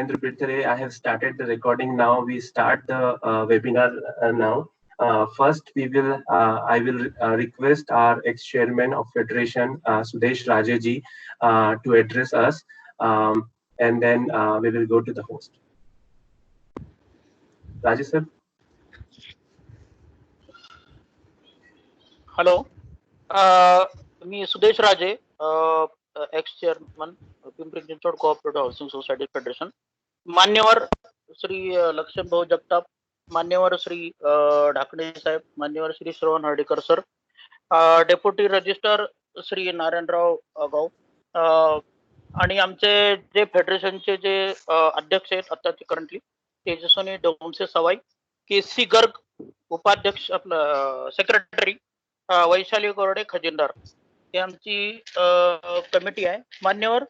Bidthare. I have started the recording now. We start the webinar now. First, I will request our ex-chairman of Federation, Sudesh Rajeji, to address us, and then we will go to the host. Rajesh sir. Hello. मी Sudesh Raje, ex chairman Pimpri Chinchwad cooperative housing society federation. मान्यवर श्री लक्ष्मण भाऊ जगताप, मान्यवर श्री ढाकणे साहेब, मान्यवर Shri Shravan Hardikar sir, deputy register Shri Narayanrao गाव, आणि आमचे जे फेडरेशनचे जे अध्यक्ष आहेत आताचे करंटली तेजस्विनी डोमसे सवाई, केसी गर्ग उपाध्यक्ष, आपलं सेक्रेटरी वैशाली गोरडे खजिनदार, ही आमची कमिटी आहे. मान्यवर,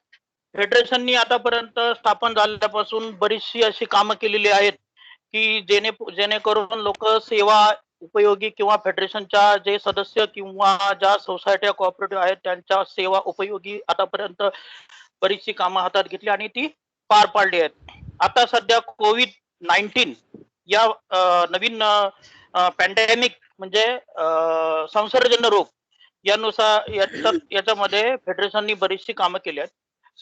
फेडरेशननी आतापर्यंत स्थापन झाल्यापासून बरीचशी अशी कामं केलेली आहेत की जेणेकरून लोक सेवा उपयोगी किंवा फेडरेशनच्या जे सदस्य किंवा ज्या सोसायट्या कोऑपरेटिव्ह आहेत त्यांच्या सेवा उपयोगी आतापर्यंत बरीचशी कामं हातात घेतली आणि ती पार पाडली आहेत. आता सध्या कोविड-19 या नवीन पॅन्डेमिक म्हणजे संसर्गजन्य रोग यानुसार याच्यामध्ये फेडरेशननी बरीचशी कामं केली आहेत.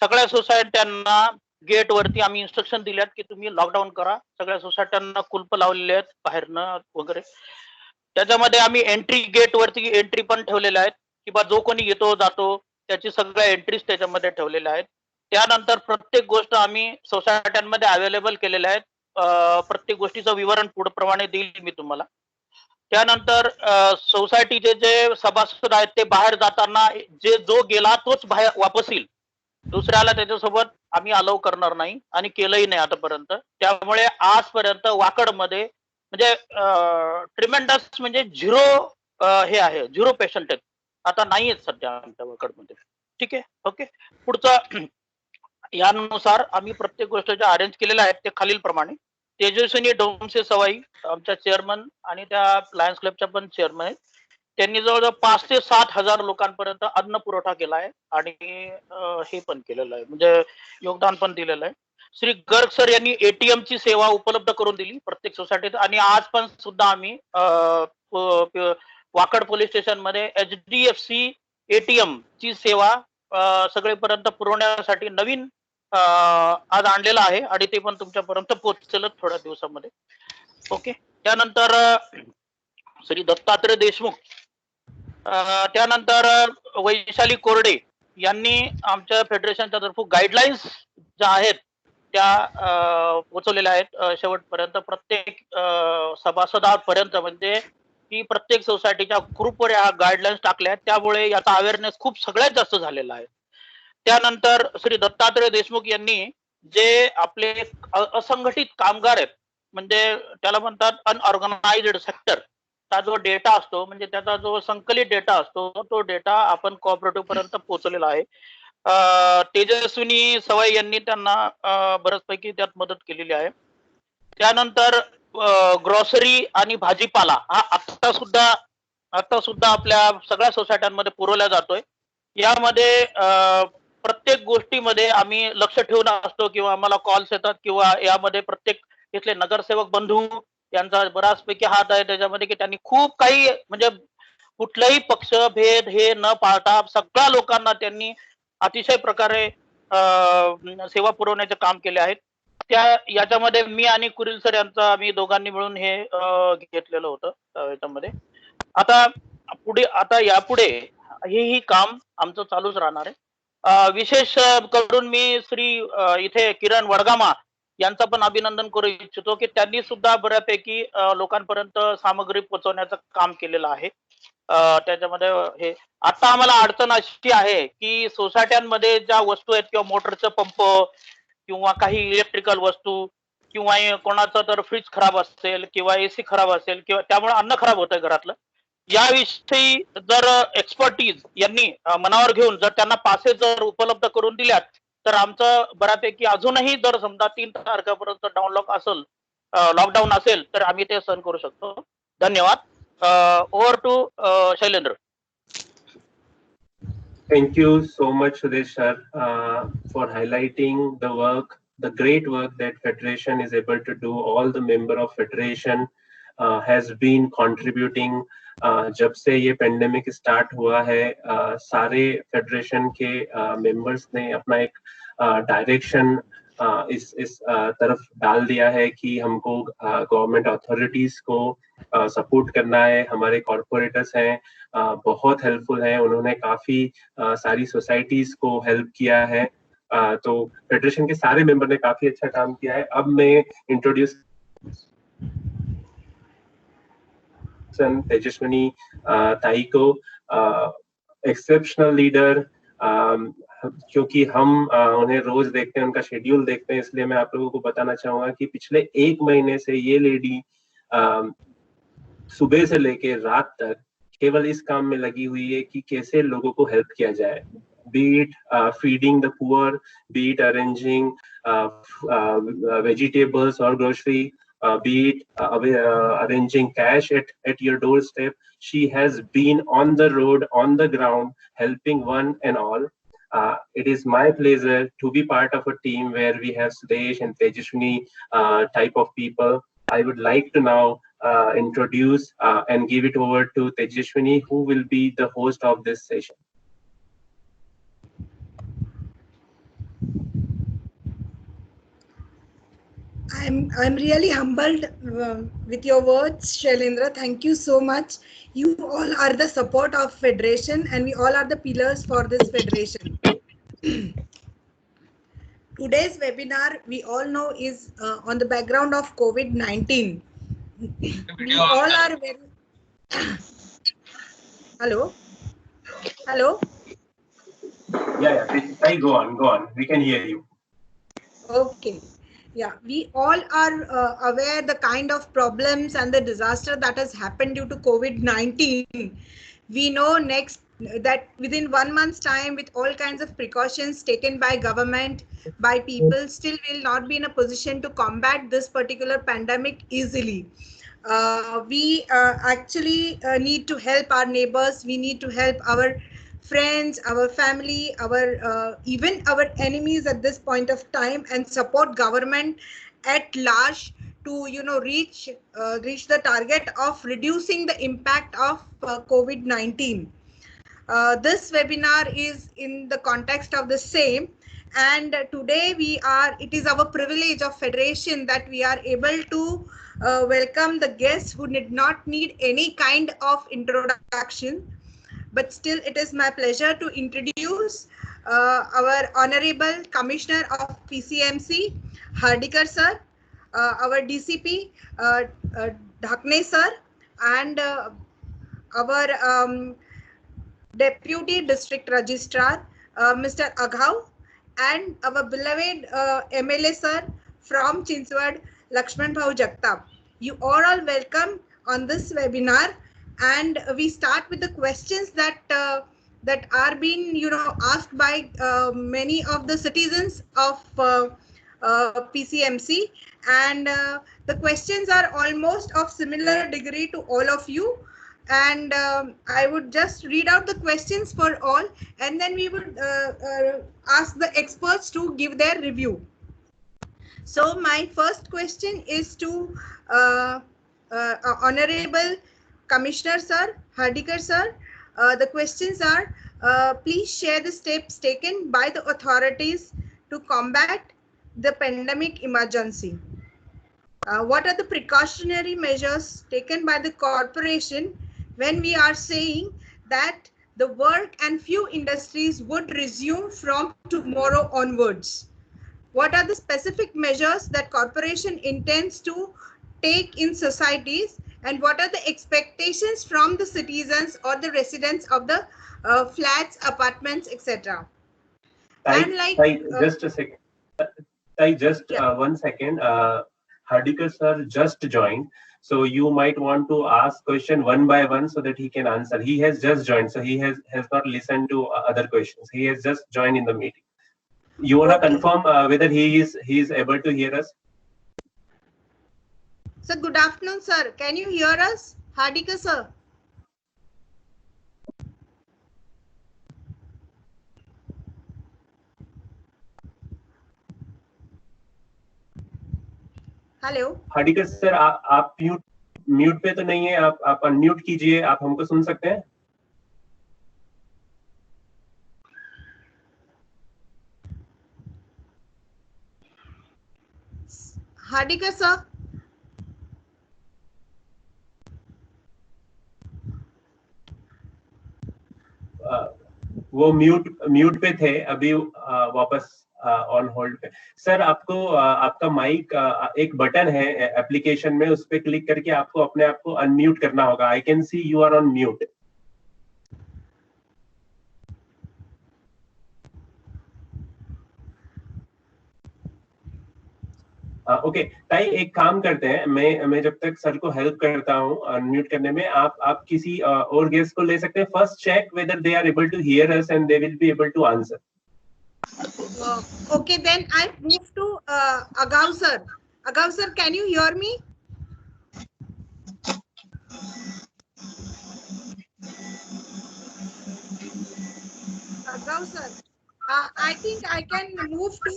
सगळ्या सोसायट्यांना गेट वरती आम्ही इन्स्ट्रक्शन दिल्यात की तुम्ही लॉकडाऊन करा. सगळ्या सोसायट्यांना कुलप लावलेले आहेत बाहेरनं वगैरे. त्याच्यामध्ये आम्ही एंट्री गेट वरती एंट्री पण ठेवलेल्या आहेत की बा जो कोणी येतो जातो त्याची सगळ्या एंट्रीज त्याच्यामध्ये ठेवलेल्या आहेत. त्यानंतर प्रत्येक गोष्ट आम्ही सोसायट्यांमध्ये अवेलेबल केलेल्या आहेत. प्रत्येक गोष्टीचं विवरण पुढे प्रमाणे देईल मी तुम्हाला. त्यानंतर सोसायटीचे जे सभासद आहेत ते बाहेर जाताना जो गेला तोच बाहेर वापस येईल, दुसऱ्याला त्याच्यासोबत आम्ही अलाउ करणार नाही आणि केलंही नाही आतापर्यंत. त्यामुळे आजपर्यंत वाकडमध्ये म्हणजे ट्रिमेंडस म्हणजे हे आहे, 0 पेशंट आहेत आता, नाही आहेत सध्या आमच्या वाकडमध्ये. ठीक आहे, ओके. पुढचं यानुसार आम्ही प्रत्येक गोष्टीच्या अरेंज केलेल्या आहेत ते खालील प्रमाणे. तेजस्विनी डोमसे सवाई आमच्या चेअरमन आणि त्या लायन्स क्लबच्या पण चेअरमन आहेत. त्यांनी जवळजवळ 5 ते 7 हजार लोकांपर्यंत अन्न पुरवठा केला आहे आणि हे पण केलेलं आहे, म्हणजे योगदान पण दिलेलं आहे. श्री गर्ग सर यांनी ATM ची सेवा उपलब्ध करून दिली प्रत्येक सोसायटीत आणि आज पण सुद्धा आम्ही वाकड पोलीस स्टेशन मध्ये HDFC ATM ची सेवा सगळेपर्यंत पुरवण्यासाठी नवीन आज आणलेला आहे आणि ते पण तुमच्यापर्यंत पोहोचेल थोड्या दिवसामध्ये. ओके. त्यानंतर श्री दत्तात्रय देशमुख, त्यानंतर वैशाली कोरडे यांनी आमच्या फेडरेशनच्या तर्फे गाईडलाईन्स ज्या आहेत त्या पोहोचवलेल्या आहेत शेवटपर्यंत प्रत्येक सभासदांपर्यंत, म्हणजे की प्रत्येक सोसायटीच्या ग्रुपवर ह्या गाईडलाईन्स टाकल्या आहेत. त्यामुळे याचा अवेअरनेस खूप सगळ्यात जास्त झालेला आहे. त्यानंतर श्री दत्तात्रय देशमुख यांनी जे आपले असंघटित कामगार आहेत म्हणजे त्याला म्हणतात अनऑर्गनाइज्ड सेक्टर, चा जो डेटा असतो म्हणजे त्याचा जो संकलित डेटा असतो तो डेटा आपण कोऑपरेटिव्ह पर्यंत पोहोचलेला आहे. तेजस्विनी सवाई यांनी त्यांना बऱ्याचपैकी त्यात मदत केलेली आहे. त्यानंतर ग्रॉसरी आणि भाजीपाला हा आता सुद्धा आपल्या सगळ्या सोसायट्यांमध्ये पुरवला जातोय. यामध्ये प्रत्येक गोष्टीमध्ये आम्ही लक्ष ठेवून असतो किंवा आम्हाला कॉल्स येतात किंवा यामध्ये प्रत्येक इथले नगरसेवक बंधू यांचा बराचपैकी हात आहे त्याच्यामध्ये की त्यांनी खूप काही म्हणजे कुठलाही पक्ष भेद हे न पाळता सगळ्या लोकांना त्यांनी अतिशय प्रकारे सेवा पुरवण्याचे काम केले आहेत. याच्यामध्ये मी आणि कुरिल सर यांचा आम्ही दोघांनी मिळून हे घेतलेलं होतं याच्यामध्ये. आता यापुढे हे काम आमचं चालूच राहणार आहे. विशेष करून मी श्री इथे किरण वडगामा यांचं पण अभिनंदन करू इच्छितो की त्यांनी सुद्धा बऱ्यापैकी लोकांपर्यंत सामग्री पोहोचवण्याचं काम केलेलं आहे. त्याच्यामध्ये हे आता आम्हाला अडचण अशी आहे की सोसायट्यांमध्ये ज्या वस्तू आहेत किंवा मोटरचं पंप किंवा काही इलेक्ट्रिकल वस्तू किंवा कोणाचं तर फ्रीज खराब असेल किंवा AC खराब असेल किंवा त्यामुळे अन्न खराब होतंय घरातलं, याविषयी जर एक्सपर्टीज यांनी मनावर घेऊन जर त्यांना पासेस जर उपलब्ध करून दिल्यात तर आमचं बऱ्यापैकी अजूनही जर समजा 3 तारखेपर्यंत लॉकडाऊन असेल तर आम्ही ते सहन करू शकतो. धन्यवाद. Over to Shailendra. Thank you so much, Sudesh sir, for highlighting the work the great work that Federation is able to do. All the member of Federation has been contributing. जब से ये पेंडेमिक स्टार्ट हुआ है, सारे federation के members ने अपना एक डायरेक्शन इस तरफ डाल दिया है कि हमको गवर्नमेंट अथॉरिटीज को सपोर्ट करना है. हमारे कॉर्पोरेटर्स हैं, बहुत हेल्पफुल हैं. उन्होंने काफी सारी सोसाइटीज को हेल्प किया है. तो फेडरेशन के सारे मेंबर ने काफी अच्छा काम किया है. अब मैं इंट्रोड्यूस तेजस्विनी ताई को, एक्सेप्शनल लीडर. क्योंकि हम उन्हें रोज देखते हैं, उनका शेड्यूल देखते हैं, इसलिए मैं आप लोगों को बताना चाहूंगा कि पिछले 1 महीने से ये लेडी सुबह से लेके रात तक केवल इस काम में लगी हुई है कि कैसे लोगों को हेल्प किया जाए. Be it feeding the poor, be it arranging vegetables or grocery, be it arranging cash at your doorstep. She has been on the road, on the ground, helping one and all. It is my pleasure to be part of a team where we have Sudesh and Tejaswini type of people. I would like to now introduce and give it over to Tejaswini, who will be the host of this session. I'm really humbled with your words, Shailendra. Thank you so much. You all are the support of Federation, and we all are the pillars for this Federation. Today's webinar, we all know, is on the background of COVID-19. We all are very... Hello? Hello? Yeah. Go on. We can hear you. Okay. Yeah, we all are aware the kind of problems and the disaster that has happened due to COVID-19. We know that within 1 month's time, with all kinds of precautions taken by government, by people, still will not be in a position to combat this particular pandemic easily. We actually need to help our neighbors. We need to help our friends, our family, our even our enemies at this point of time, and support government at large to reach the target of reducing the impact of COVID-19. This webinar is in the context of the same, and today it is our privilege of Federation that we are able to welcome the guests who did not need any kind of introduction. But still, it is my pleasure to introduce our Honorable Commissioner of PCMC, Hardikar sir, our DCP, Dhakne sir, and our Deputy District Registrar, Mr. Aghav, and our beloved MLA sir from Chinswad, Lakshman Bhau Jagtap. You are all welcome on this webinar. And we start with the questions that are being asked by many of the citizens of PCMC, and the questions are almost of similar degree to all of you. And I would just read out the questions for all, and then we would ask the experts to give their review. So my first question is to Honorable Commissioner sir, Hardikar sir. The questions are, please share the steps taken by the authorities to combat the pandemic emergency. What are the precautionary measures taken by the corporation when we are saying that the work and few industries would resume from tomorrow onwards? What are the specific measures that corporation intends to take in societies, and what are the expectations from the citizens or the residents of the flats, apartments, etc.? Just a second. Yeah. 1 second. Hardikar sir just joined, so you might want to ask question one by one so that he can answer. He has just joined, so he has not listened to other questions. He has just joined in the meeting. You want to confirm whether he is able to hear us? Sir, good afternoon, sir. Can you hear us? Hardikar sir. Hello Hardikar sir, आप mute पे तो नहीं है, आप unmute कीजिए, आप हमको सुन सकते हैं? हार्डिकर सर, वो म्यूट पे थे, अभी वापस ऑन होल्ड पे। सर, आपको आपका माइक, एक बटन है एप्लीकेशन में, उस पे क्लिक करके आपको अपने आप को अनम्यूट करना होगा। I can see you are on mute. Okay ताई, एक काम करते हैं, मैं जब तक सर को हेल्प करता हूँ अनम्यूट करने में, आप किसी और गेस्ट को ले सकते हैं। First check whether they are able to hear us and they will be able to answer. okay, then I move to Agav sir. Agav sir, can you hear me? Agav sir, I think I can move to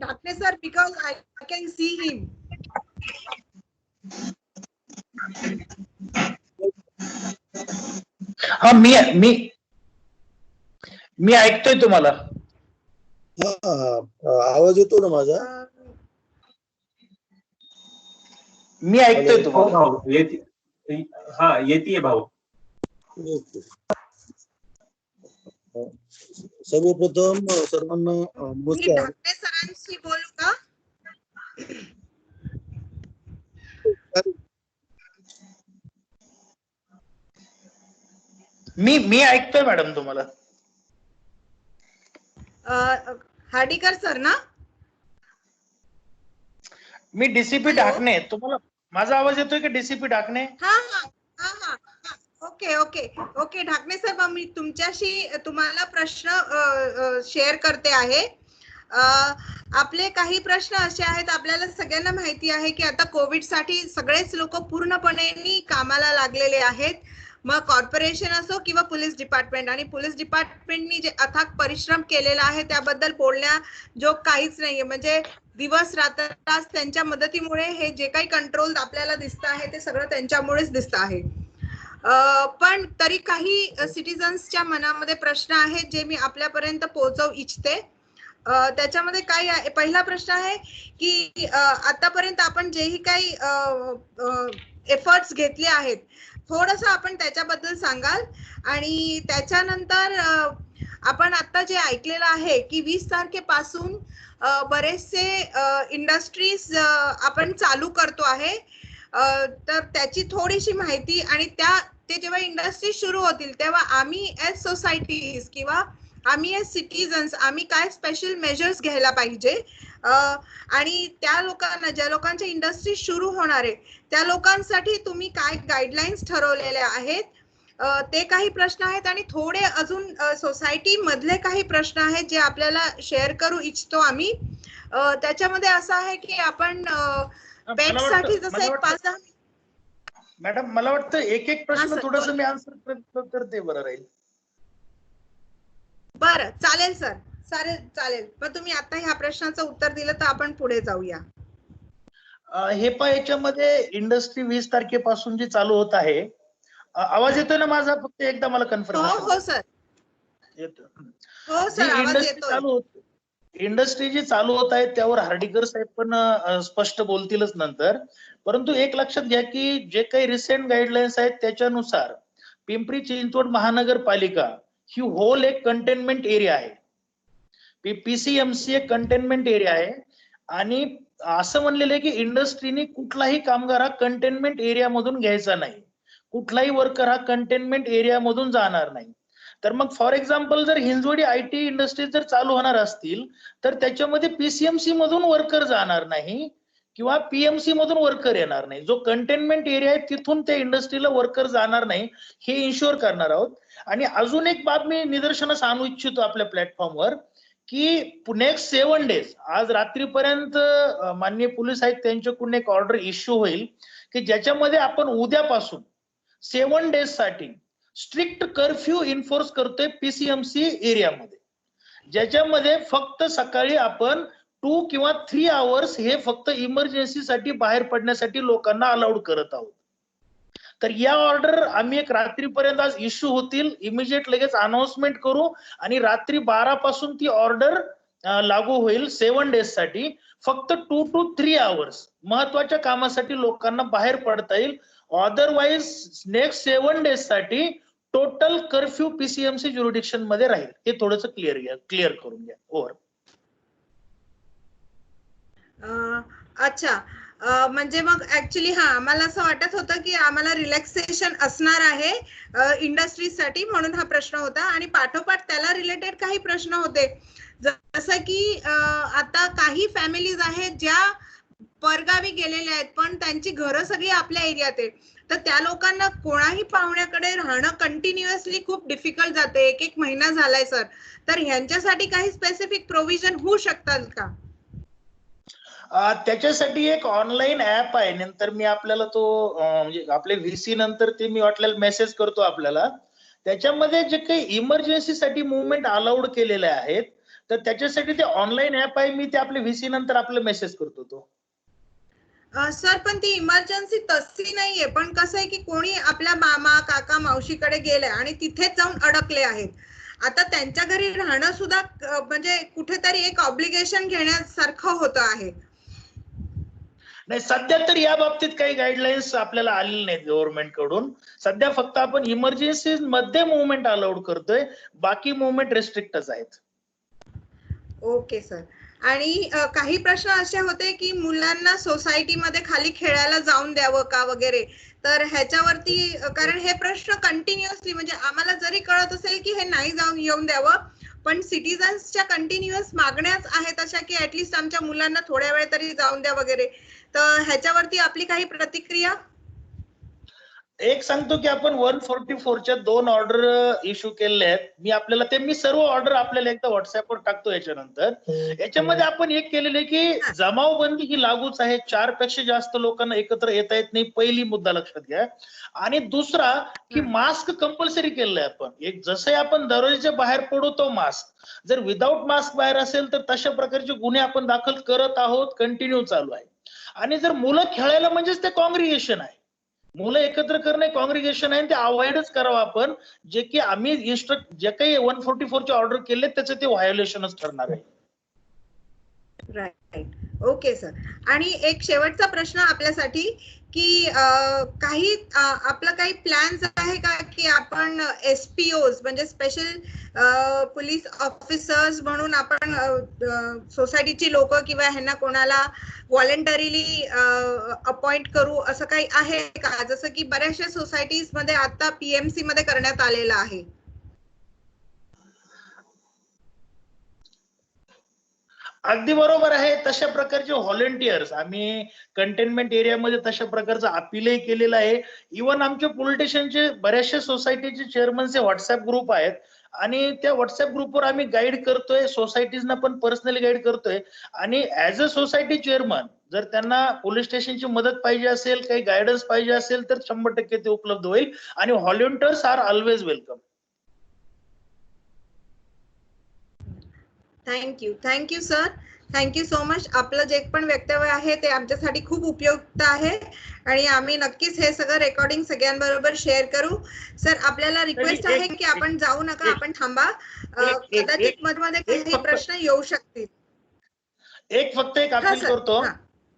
Dhakne sir because I can see him. हा, मी ऐकतोय तुम्हाला. आवाज येतो ना माझा? मी ऐकतोय तुम्हाला. हा, येतीये भाऊ. सर्वप्रथम सर्वांना नमस्कार. ढाकणे सरांशी बोलू का? मी ऐकतोय मॅडम तुम्हाला. हार्डिकर सर ना? मी डीसीपी ढाकणे. तुम्हाला माझा आवाज येतोय का डीसीपी ढाकणे? हा हा हा हा, okay okay okay Dhakane sir, मग मी तुम्हाला प्रश्न शेअर करते आहे. आपले काही प्रश्न असे आहेत, आपल्याला सगळ्यांना माहिती आहे की आता कोविड साठी सगळेच लोक पूर्णपणे कामाला लागलेले आहेत. मग कॉर्पोरेशन असो किंवा पोलीस डिपार्टमेंट, आणि पोलीस डिपार्टमेंटनी जे अथक परिश्रम केलेला आहे त्याबद्दल बोलण्या जो काहीच नाहीये. म्हणजे दिवस रात्र त्यांच्या मदतीमुळे हे जे काही कंट्रोल आपल्याला दिसत आहे ते सगळं त्यांच्यामुळेच दिसत आहे. पण तरी काही सिटीजन्सच्या मनामध्ये प्रश्न आहेत जे मी आपल्यापर्यंत पोहोचवू इच्छिते. त्याच्यामध्ये काय आहे, पहिला प्रश्न आहे की आतापर्यंत आपण जेही काही एफर्ट्स घेतले आहेत, थोडस आपण त्याच्याबद्दल सांगाल. आणि त्याच्यानंतर आपण आता जे ऐकलेलं आहे की 20 तारखेपासून बरेचसे इंडस्ट्रीज आपण चालू करतो आहे, तर त्याची थोडीशी माहिती, आणि ते जेव्हा इंडस्ट्री सुरू होतील तेव्हा आम्ही एज सोसायटीज किंवा आम्ही एज सिटीजन्स आम्ही काय स्पेशल मेजर्स घ्यायला पाहिजे, आणि त्या लोकांना, ज्या लोकांच्या इंडस्ट्री सुरू होणार आहे त्या लोकांसाठी तुम्ही काय गाईडलाईन्स ठरवलेले आहेत, ते काही प्रश्न आहेत. आणि थोडे अजून सोसायटी मधले काही प्रश्न आहेत जे आपल्याला शेअर करू इच्छितो आम्ही. त्याच्यामध्ये असं आहे की आपण पेट साठी जसं एक 5-10 मॅडम, मला वाटतं एक एक प्रश्न थोडस मी आन्सर करते, बरं राहील. बरं, चालेल सर, चालेल. मग तुम्ही आता ह्या प्रश्नाचं उत्तर दिलं तर आपण पुढे जाऊया. हे याच्यामध्ये इंडस्ट्री 20 तारखेपासून जी चालू होत आहे, आवाज येतोय ना माझा? फक्त एकदा मला कन्फर्मेशन. हो सर, हो सर, आवाज येतोय. इंडस्ट्री जी चालू होत आहे त्यावर हार्डिकर साहेब पण स्पष्ट बोलतीलच नंतर. परंतु एक लक्षात घ्या की जे काही रिसेंट गाईडलाईन्स आहेत त्याच्यानुसार पिंपरी चिंचवड महानगरपालिका ही होल एक कंटेनमेंट एरिया आहे. पीसीएमसी एक कंटेनमेंट एरिया आहे, आणि असं म्हणलेलं आहे की इंडस्ट्रीने कुठलाही कामगार हा कंटेनमेंट एरिया मधून घ्यायचा नाही, कुठलाही वर्कर हा कंटेनमेंट एरिया मधून जाणार नाही. तर मग फॉर एक्झाम्पल जर हिंजवडी आयटी इंडस्ट्रीज जर चालू होणार असतील तर त्याच्यामध्ये पीसीएमसी मधून वर्कर जाणार नाही किंवा पीएमसी मधून वर्कर येणार नाही. जो कंटेनमेंट एरिया आहे तिथून त्या इंडस्ट्रीला वर्कर जाणार नाही, हे इन्शुअर करणार आहोत. आणि अजून एक बाब मी निदर्शनास आणू इच्छितो आपल्या प्लॅटफॉर्मवर की नेक्स्ट 7 days, आज रात्रीपर्यंत माननीय पोलीस आयुक्त त्यांच्याकडून एक ऑर्डर इश्यू होईल की ज्याच्यामध्ये आपण उद्यापासून 7 days साठी स्ट्रिक्ट कर्फ्यू इन्फोर्स करतोय पीसीएमसी एरियामध्ये, ज्याच्यामध्ये फक्त सकाळी आपण 2 किंवा 3 आवर्स हे फक्त इमर्जन्सीसाठी बाहेर पडण्यासाठी लोकांना अलाउड करत आहोत. तर या ऑर्डर आम्ही एक रात्रीपर्यंत आज इश्यू होतील, इमिजिएट लगेच अनाउन्समेंट करू आणि रात्री 12 पासून ती ऑर्डर लागू होईल 7 डेज साठी. फक्त 2 to 3 आवर्स महत्वाच्या कामासाठी लोकांना बाहेर पडता येईल. अदरवाईज नेक्स्ट 7 डेज साठी टोटल कर्फ्यू पीसीएमसी ज्युरिडिक्शन मध्ये राहील. हे थोडंसं क्लिअर करून घ्या. ओव्हर. अच्छा, म्हणजे मग ऍक्च्युली आम्हाला असं वाटत होतं की आम्हाला रिलॅक्सेशन असणार आहे इंडस्ट्रीजसाठी, म्हणून हा प्रश्न होता. आणि पाठोपाठ त्याला रिलेटेड काही प्रश्न होते, जसं की आता काही फॅमिलीज आहेत ज्या परगावी गेलेल्या आहेत पण त्यांची घरं सगळी आपल्या एरियात आहे, तर त्या लोकांना कोणाही पाहुण्याकडे राहणं कंटिन्युअसली खूप डिफिकल्ट जाते. 1-1 महिना झालाय सर. तर ह्यांच्यासाठी काही स्पेसिफिक प्रोव्हिजन होऊ शकतात का? त्याच्यासाठी एक ऑनलाईन ऍप आहे. नंतर मी आपल्याला तो म्हणजे आपले व्हीसी नंतर ते मी वाटलेला मेसेज करतो आपल्याला. त्याच्यामध्ये जे काही इमर्जन्सीसाठी मुवमेंट अलाउड केलेले आहेत, तर त्याच्यासाठी ते ऑनलाईन ऍप आहे. मी ते आपले व्हीसी नंतर आपल्याला मेसेज करतो तो. सर पण ती इमर्जन्सी तशी नाहीये, पण कसं आहे की कोणी आपल्या मामा काका मावशीकडे गेले आणि तिथेच जाऊन अडकले आहेत. आता त्यांच्या घरी राहणं सुद्धा म्हणजे कुठेतरी एक ऑब्लिगेशन घेण्यासारखं होतं आहे. नाही, सध्या तर या बाबतीत काही गाईडलाईन्स आपल्याला आलेले नाहीत गव्हर्नमेंट कडून. सध्या फक्त आपण इमर्जन्सी मध्ये मुवमेंट अलाउड करतोय, बाकी मुवमेंट रेस्ट्रिक्टच आहेत. Okay sir. आणि काही प्रश्न असे होते की मुलांना सोसायटीमध्ये खाली खेळायला जाऊन द्यावं का वगैरे, तर ह्याच्यावरती कारण हे प्रश्न कंटिन्युअसली म्हणजे आम्हाला जरी कळत असेल की हे नाही जाऊन येऊन द्यावं, पण सिटीजन्सच्या कंटिन्युअस मागण्याच आहेत अशा की ऍटलिस्ट आमच्या मुलांना थोड्या वेळ तरी जाऊन द्या वगैरे. तर ह्याच्यावरती आपली काही प्रतिक्रिया? एक सांगतो की आपण 144च्या 2 ऑर्डर इश्यू केलेल्या आहेत. मी सर्व ऑर्डर आपल्याला एकदा व्हॉट्सअपवर टाकतो याच्यानंतर. याच्यामध्ये आपण एक केलेलं आहे की जमावबंदी ही लागूच आहे. 4 पेक्षा जास्त लोकांना एकत्र येता येत नाही, पहिली मुद्दा लक्षात घ्या. आणि दुसरा की मास्क कंपल्सरी केलेलं आहे आपण. एक जसं आपण दरवाजाच्या बाहेर पडू तो मास्क, जर विदाऊट मास्क बाहेर असेल तर तशा प्रकारचे गुन्हे आपण दाखल करत आहोत, कंटिन्यू चालू आहे. आणि जर मुलं खेळायला म्हणजेच ते कॉंग्रिगेशन आहे, मुलं एकत्र करणे कॉंग्रिगेशन आहे, ते अवॉइडच करावं आपण. जे की आम्ही जे काही 144चे ऑर्डर केले त्याचं ते व्हायोलेशनच ठरणार आहे. राईट. Okay sir. आणि एक शेवटचा प्रश्न आपल्यासाठी की काही आपलं काही प्लॅन्स आहे का की आपण SPOs म्हणजे स्पेशल पोलीस ऑफिसर्स म्हणून आपण सोसायटीची लोक किंवा ह्यांना कोणाला व्हॉलेंटरीली अपॉइंट करू, असं काही आहे का? जसं की बऱ्याचशा सोसायटीज मध्ये आता PMC मध्ये करण्यात आलेलं आहे. अगदी बरोबर आहे. तशा प्रकारचे व्हॉलेंटियर्स आम्ही कंटेनमेंट एरियामध्ये तशा प्रकारचं अपीलही केलेलं आहे. इव्हन आमच्या पोलिटिशियनचे बऱ्याचशा सोसायटीचे चेअरमनचे व्हॉट्सअप ग्रुप आहेत आणि त्या व्हॉट्सअप ग्रुपवर आम्ही गाईड करतोय, सोसायटीजना पण पर्सनली गाईड करतोय. आणि ऍज अ सोसायटी चेअरमन जर त्यांना पोलीस स्टेशनची मदत पाहिजे असेल, काही गायडन्स पाहिजे असेल तर 100% ते उपलब्ध होईल. आणि volunteers are always welcome. Thank you sir. Thank you so much. आपलं जे पण वक्तव्य आहे ते आमच्यासाठी खूप उपयुक्त आहे आणि आम्ही नक्कीच हे सगळं रेकॉर्डिंग सगळ्यांबरोबर शेअर करू. सर आपल्याला रिक्वेस्ट आहे की आपण जाऊ नका, आपण थांबा. कदाचित मध्ये काही प्रश्न येऊ शकतील. फक्त एक अपील करतो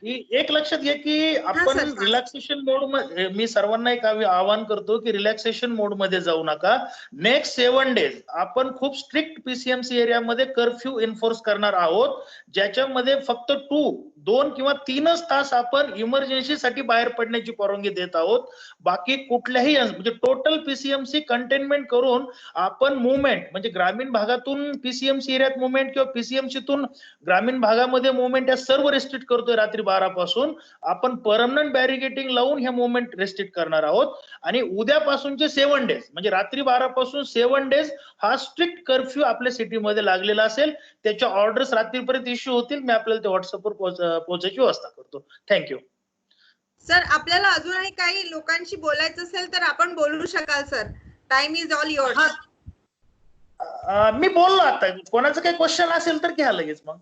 की एक लक्षात घ्या की आपण रिलॅक्सेशन मोड मध्ये, मी सर्वांना एक आवाहन करतो की रिलॅक्सेशन मोड मध्ये जाऊ नका. नेक्स्ट 7 डेज आपण खूप स्ट्रिक्ट पीसीएमसी एरियामध्ये कर्फ्यू एन्फोर्स करणार आहोत, ज्याच्यामध्ये फक्त 2 किंवा 3च तास आपण इमर्जन्सीसाठी बाहेर पडण्याची परवानगी देत आहोत. बाकी कुठल्याही म्हणजे टोटल पीसीएमसी कंटेनमेंट करून आपण मुवमेंट म्हणजे ग्रामीण भागातून पीसीएमसी एरियात मुवमेंट किंवा पीसीएमसीतून ग्रामीण भागामध्ये मुवमेंट या सर्व रेस्ट्रिक्ट करतोय. रात्री 12 पासून आपण परमनंट बॅरिगेटिंग लावून हे मुवमेंट रेस्ट्रिक्ट करणार आहोत. आणि उद्यापासूनचे 7 डेज म्हणजे रात्री 12 पासून 7 डेज हा स्ट्रिक्ट कर्फ्यू आपल्या सिटीमध्ये लागलेला असेल. त्याच्या ऑर्डर्स रात्रीपर्यंत इश्यू होतील. मी आपल्याला ते व्हॉट्सअपवर पोहोचायची व्यवस्था करतो. Thank you sir. आपल्याला अजूनही काही लोकांशी बोलायचं असेल तर आपण बोलू शकाल sir. Time is all yours. मी बोललो आता. कोणाचं काही क्वेश्चन असेल तर घ्या लगेच मग.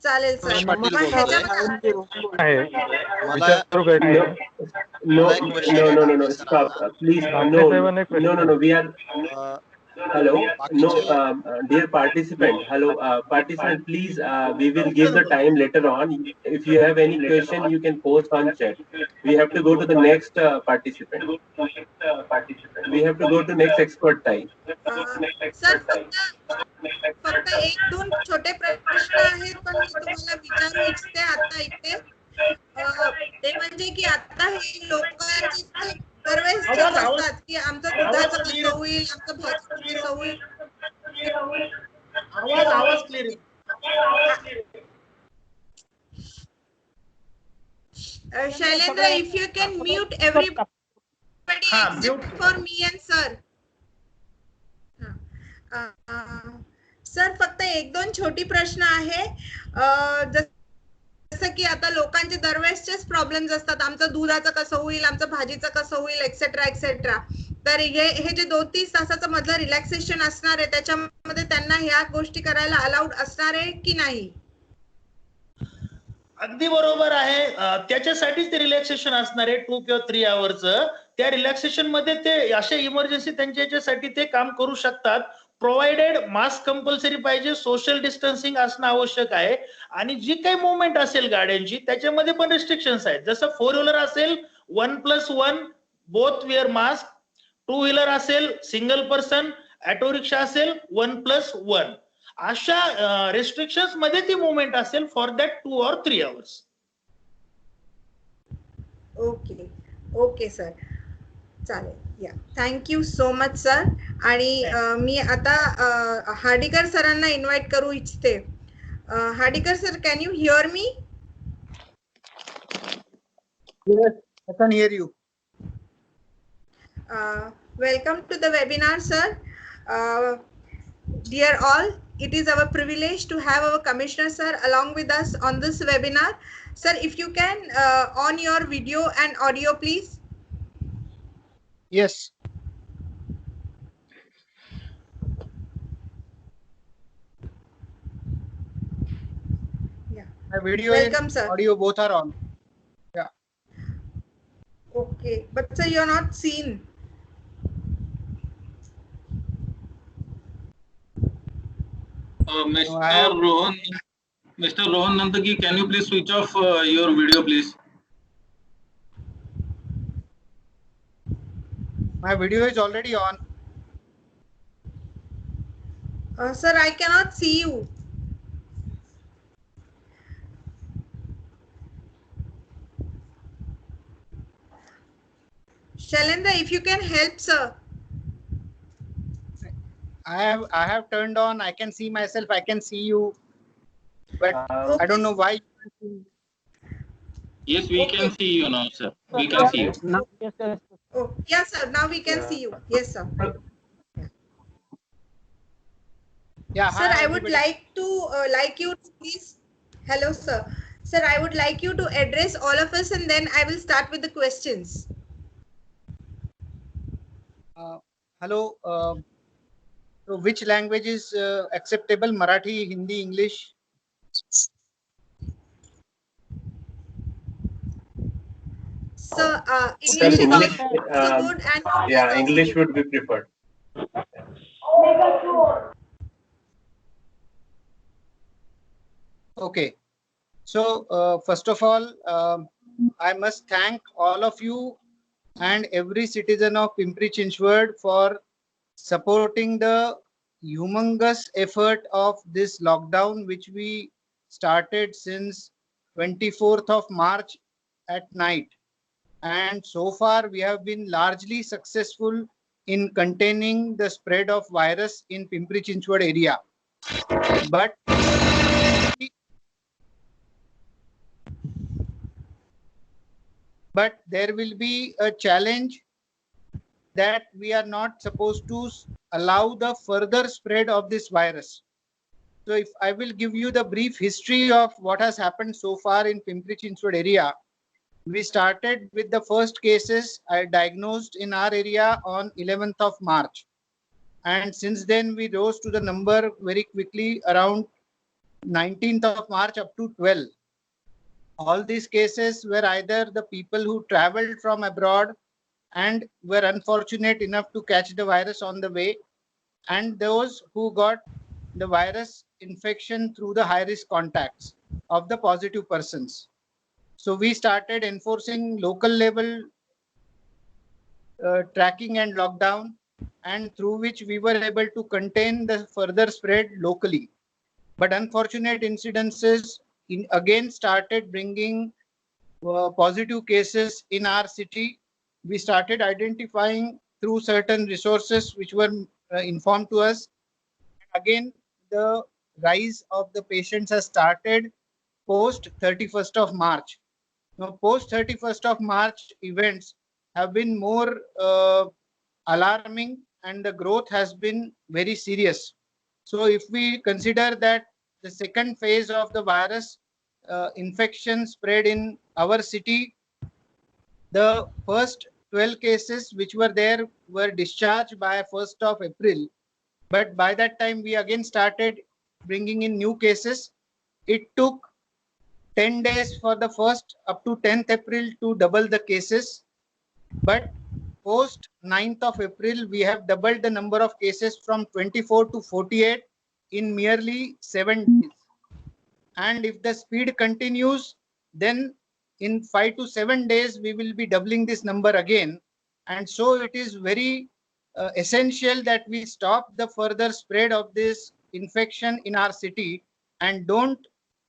चालेल सर. पाटील मग बोलतोय. ह्याच्यामध्ये आहे मला विचारू का एक मिनिट? No, मला एक question no, no, no, विचारायचा no. आहे Stop. सरांना. Please. आमचे No, साहेबांना एक no, प्रश्न no, आहे. no. We are. Um, Hello. No, बाकीचे dear participant. Hello, participant. Please, we will give the time later on. If you have any question, you can post on chat. We have to go to the next participant. We have to go to next expert time. Sir फक्त एक दोन छोटे प्रश्न आहेत पण मी तुम्हाला विचारू इच्छिते आता इथे. ते म्हणजे की आता हे लोकांची दरवेळेस असतात की आमचं दुधाचं कसं होईल, आमचं भाजीचं कसं होईल. आवाज clear. Shailendra, if you can mute everybody except for me and sir. Sir फक्त एक दोन छोटी प्रश्न आहे. जसं की आता लोकांचे दरवेळेसचेच प्रॉब्लेम्स असतात, आमचं दुधाचं कसं होईल, आमचं भाजीचं कसं होईल, एक्सेट्रा एक्सेट्रा. तर हे जे 2-3 तासाचं मधलं रिलॅक्सेशन असणार आहे त्याच्यामध्ये त्यांना ह्या गोष्टी करायला अलाउड असणार आहे की नाही? अगदी बरोबर आहे. त्याच्यासाठीच ते रिलॅक्सेशन असणार आहे 2 किंवा 3 आवर्सचं. त्या रिलॅक्सेशन मध्ये ते अशा इमर्जन्सी त्यांच्या याच्यासाठी ते काम करू शकतात. प्रोव्हाइडेड मास्क कंपल्सरी पाहिजे, सोशल डिस्टन्सिंग असणं आवश्यक आहे आणि जी काही मुवमेंट असेल गाड्यांची त्याच्यामध्ये पण रिस्ट्रिक्शन्स आहेत. जसं 4 व्हीलर असेल 1+1 बोथ वेअर मास्क, 2 व्हीलर असेल सिंगल पर्सन, ऑटो रिक्षा असेल 1+1. अशा रेस्ट्रिक्शन्स मध्ये ती मुवमेंट असेल for that 2 or 3 hours. Okay okay sir, चालेल. या थँक्यू सो मच सर. आणि मी आता हार्डीकर सरांना इन्व्हाइट करू इच्छिते. Hardikar sir, can you here me? Yes, I can hear you. Welcome to the webinar, sir. Dear all, it is our privilege to have our commissioner sir along with us on this webinar. Sir, if you can on your video and audio, please. Yes. Yeah. My video Welcome, and sir. audio both are on. Okay, but sir, you're not seen. Mr. Rohan Nandagi, can you please switch off your video, please? My video is already on. Sir, I cannot see you. Shailendra, if you can help, sir. I have turned on. I can see myself. I can see you, but Okay. I don't know why. Yes, we can see you now, sir. We can see you. Oh, yes, sir. Now we can see you. Yes, sir. Yeah. Sir, hi, I would everybody. like you to please. Hello, sir. Sir, I would like you to address all of us, and then I will start with the questions. Hello. So which language is acceptable? Marathi, Hindi, English? So, English Sir, is English, also good, and yeah, also English good. would be preferred. Okay. So first of all, I must thank all of you and every citizen of Pimpri Chinchwad for supporting the humongous effort of this lockdown, which we started since 24th of March at night. And so far, we have been largely successful in containing the spread of virus in Pimpri Chinchwad area. But there will be a challenge that we are not supposed to allow the further spread of this virus. So if I will give you the brief history of what has happened so far in Pimpri Chinchwad area, we started with the first cases diagnosed in our area on 11th of March. And since then we rose to the number very quickly around 19th of March up to 12. All these cases were either the people who traveled from abroad and were unfortunate enough to catch the virus on the way, and those who got the virus infection through the high-risk contacts of the positive persons. So we started enforcing local level tracking and lockdown, and through which we were able to contain the further spread locally. But unfortunate incidences again started bringing positive cases in our city. We started identifying through certain resources which were informed to us. Again, the rise of the patients has started post 31st of March. Now, post 31st of March events have been more alarming, and the growth has been very serious. So if we consider that the second phase of the virus infection spread in our city, the first 12 cases which were there were discharged by 1st of April. But by that time, we again started bringing in new cases. It took 10 days for the first up to 10th April to double the cases. But post 9th of April, we have doubled the number of cases from 24 to 48 in merely 7 days. And if the speed continues, then in 5 to 7 days, we will be doubling this number again. And so it is very essential that we stop the further spread of this infection in our city and don't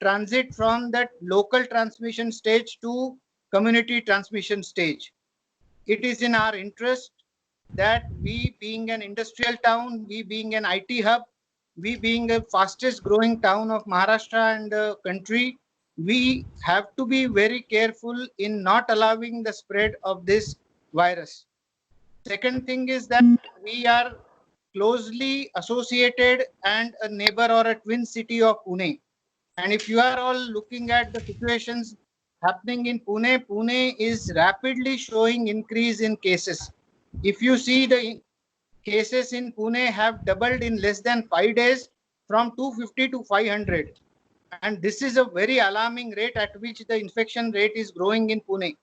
transit from that local transmission stage to community transmission stage. It is in our interest that we being an industrial town, we being an IT hub, we being the fastest growing town of Maharashtra and the country, we have to be very careful in not allowing the spread of this virus. Second thing is that we are closely associated and a neighbor or a twin city of Pune. And if you are all looking at the situations happening in Pune, Pune is rapidly showing increase in cases. If you see the cases in Pune have doubled in less than 5 days from 250 to 500. And this is a very alarming rate at which the infection rate is growing in Pune.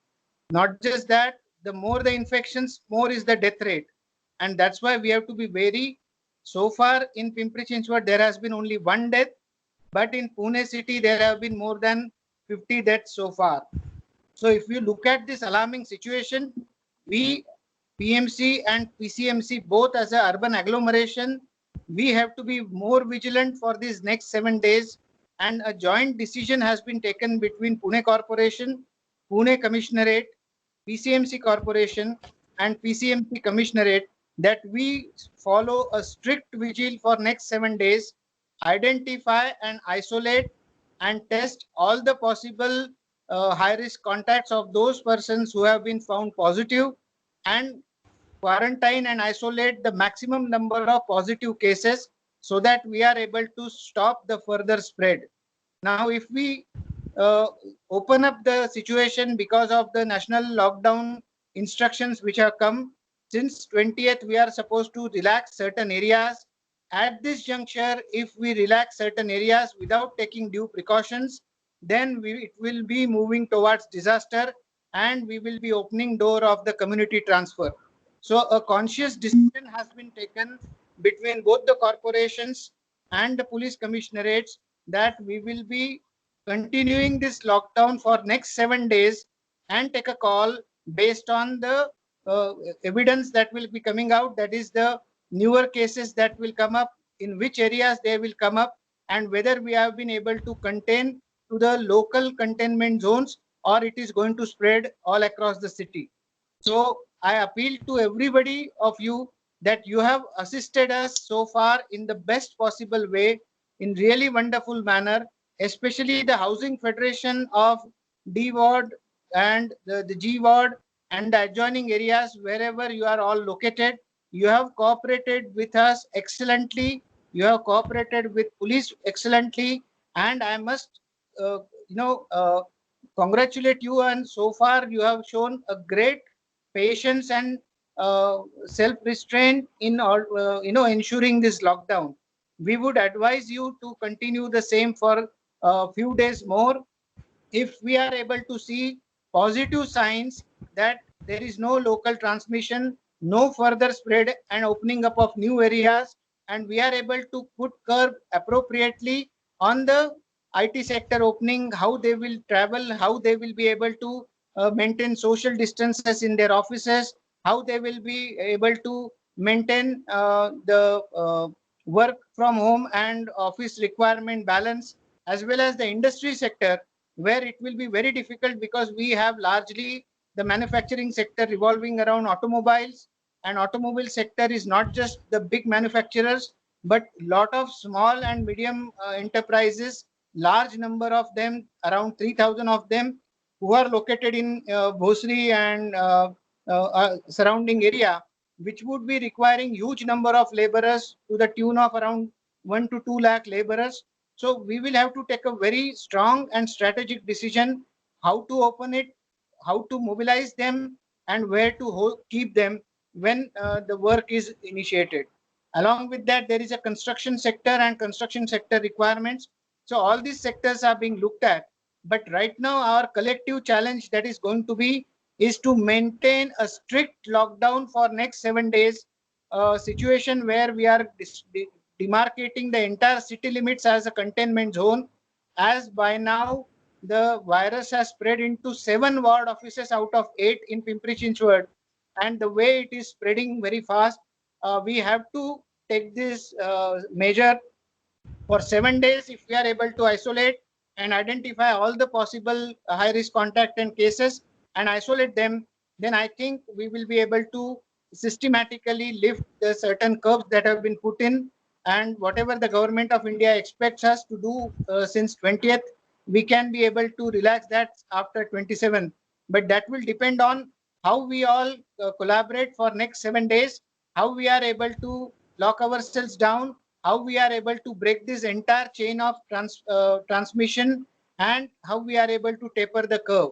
Not just that, the more the infections, more is the death rate. And that's why we have to be wary. So far in Pimpri-Chinchwad, there has been only 1 death. But in Pune city, there have been more than 50 deaths so far. So if you look at this alarming situation, we, PMC and PCMC, both as an urban agglomeration, we have to be more vigilant for these next 7 days. And a joint decision has been taken between Pune Corporation, Pune Commissionerate, PCMC Corporation and PCMC Commissionerate that we follow a strict vigil for next 7 days, identify and isolate and test all the possible high-risk contacts of those persons who have been found positive, and quarantine and isolate the maximum number of positive cases so that we are able to stop the further spread. Now, if we open up the situation because of the national lockdown instructions which have come, since 20th, we are supposed to relax certain areas. At this juncture, if we relax certain areas without taking due precautions, then it will be moving towards disaster and we will be opening door of the community transfer. So a conscious decision has been taken between both the corporations and the police commissionerates that we will be continuing this lockdown for next 7 days and take a call based on the evidence that will be coming out, that is the newer cases that will come up, in which areas they will come up, and whether we have been able to contain to the local containment zones or it is going to spread all across the city. So I appeal to everybody of you that you have assisted us so far in the best possible way, in really wonderful manner, especially the Housing Federation of D Ward and the G Ward and the adjoining areas wherever you are all located. You have cooperated with us excellently. You have cooperated with police excellently, and I must, congratulate you. And so far, you have shown a great patience and self-restraint in ensuring this lockdown. we would advise you to continue the same for a few days more. If we are able to see positive signs that there is no local transmission, no further spread and opening up of new areas, and we are able to put curb appropriately on the IT sector opening, how they will travel, how they will be able to maintain social distances in their offices, how they will be able to maintain the work from home and office requirement balance, as well as the industry sector, where it will be very difficult because we have largely the manufacturing sector revolving around automobiles, and automobile sector is not just the big manufacturers but lot of small and medium enterprises, large number of them, around 3,000 of them, who are located in Bhosri and surrounding area, which would be requiring huge number of laborers to the tune of around 1 to 2 lakh laborers. So we will have to take a very strong and strategic decision how to open it, how to mobilize them, and where to keep them when the work is initiated. Along with that, there is a construction sector and construction sector requirements. So all these sectors are being looked at. But right now, our collective challenge that is going to be is to maintain a strict lockdown for next 7 days, a situation where we are demarcating the entire city limits as a containment zone, as by now the virus has spread into 7 ward offices out of 8 in Pimpri Chinchwad, and the way it is spreading very fast, we have to take this measure for 7 days. If we are able to isolate and identify all the possible high risk contact and cases and isolate them, then I think we will be able to systematically lift the certain curbs that have been put in, and whatever the government of India expects us to do since 20th, we can be able to relax that after 27th. But that will depend on how we all collaborate for next 7 days, how we are able to lock ourselves down, how we are able to break this entire chain of transmission, and how we are able to taper the curve.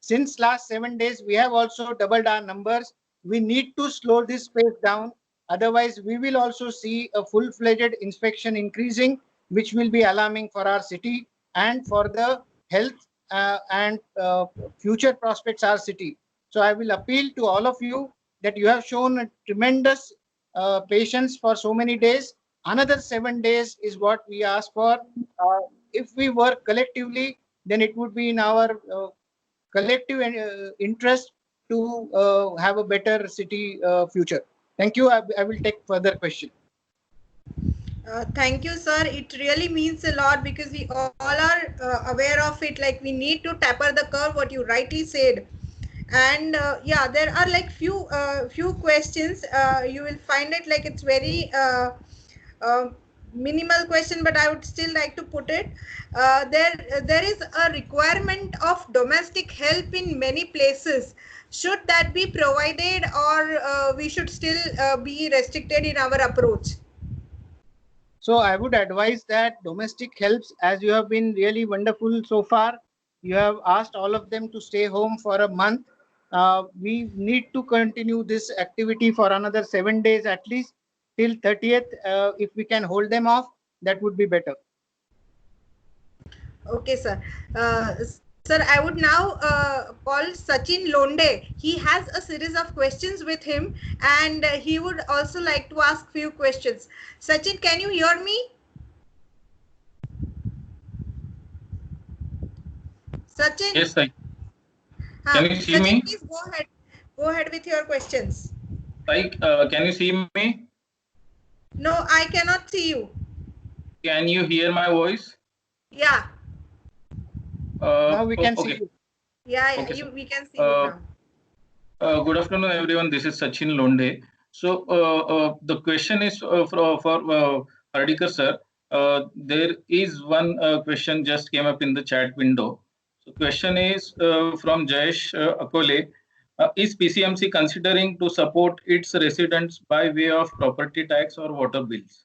Since last 7 days, we have also doubled our numbers. We need to slow this pace down. Otherwise, we will also see a full-fledged infection increasing, which will be alarming for our city and for the health and future prospects our city. So I will appeal to all of you that you have shown a tremendous patience for so many days. Another 7 days is what we ask for. If we work collectively, then it would be in our collective interest to have a better city future. Thank you. I will take further question. Thank you, sir. It really means a lot because we all are aware of it. Like we need to taper the curve, what you rightly said. And yeah, there are like few questions. You will find it like it's very minimal question, but I would still like to put it. There is a requirement of domestic help in many places. Should that be provided, or we should still be restricted in our approach? So I would advise that domestic helps, as you have been really wonderful so far. You have asked all of them to stay home for a month. We need to continue this activity for another 7 days at least till 30th. If we can hold them off, that would be better. Okay, sir. Sir, I would now call Sachin Londe. He has a series of questions with him, and he would also like to ask few questions. Sachin, can you hear me? Sachin? Yes, sir. Can you see Sachin, me? please go ahead. Go ahead with your questions. Like, can you see me? No, I cannot see you. Can you hear my voice? Yeah. Now we can okay. see you. Yeah, Okay, we can see you now. Good afternoon, everyone. This is Sachin Londe. So the question is for Hardikar sir. There is one question just came up in the chat window. So question is from Jayesh Akole. Is PCMC considering to support its residents by way of property tax or water bills?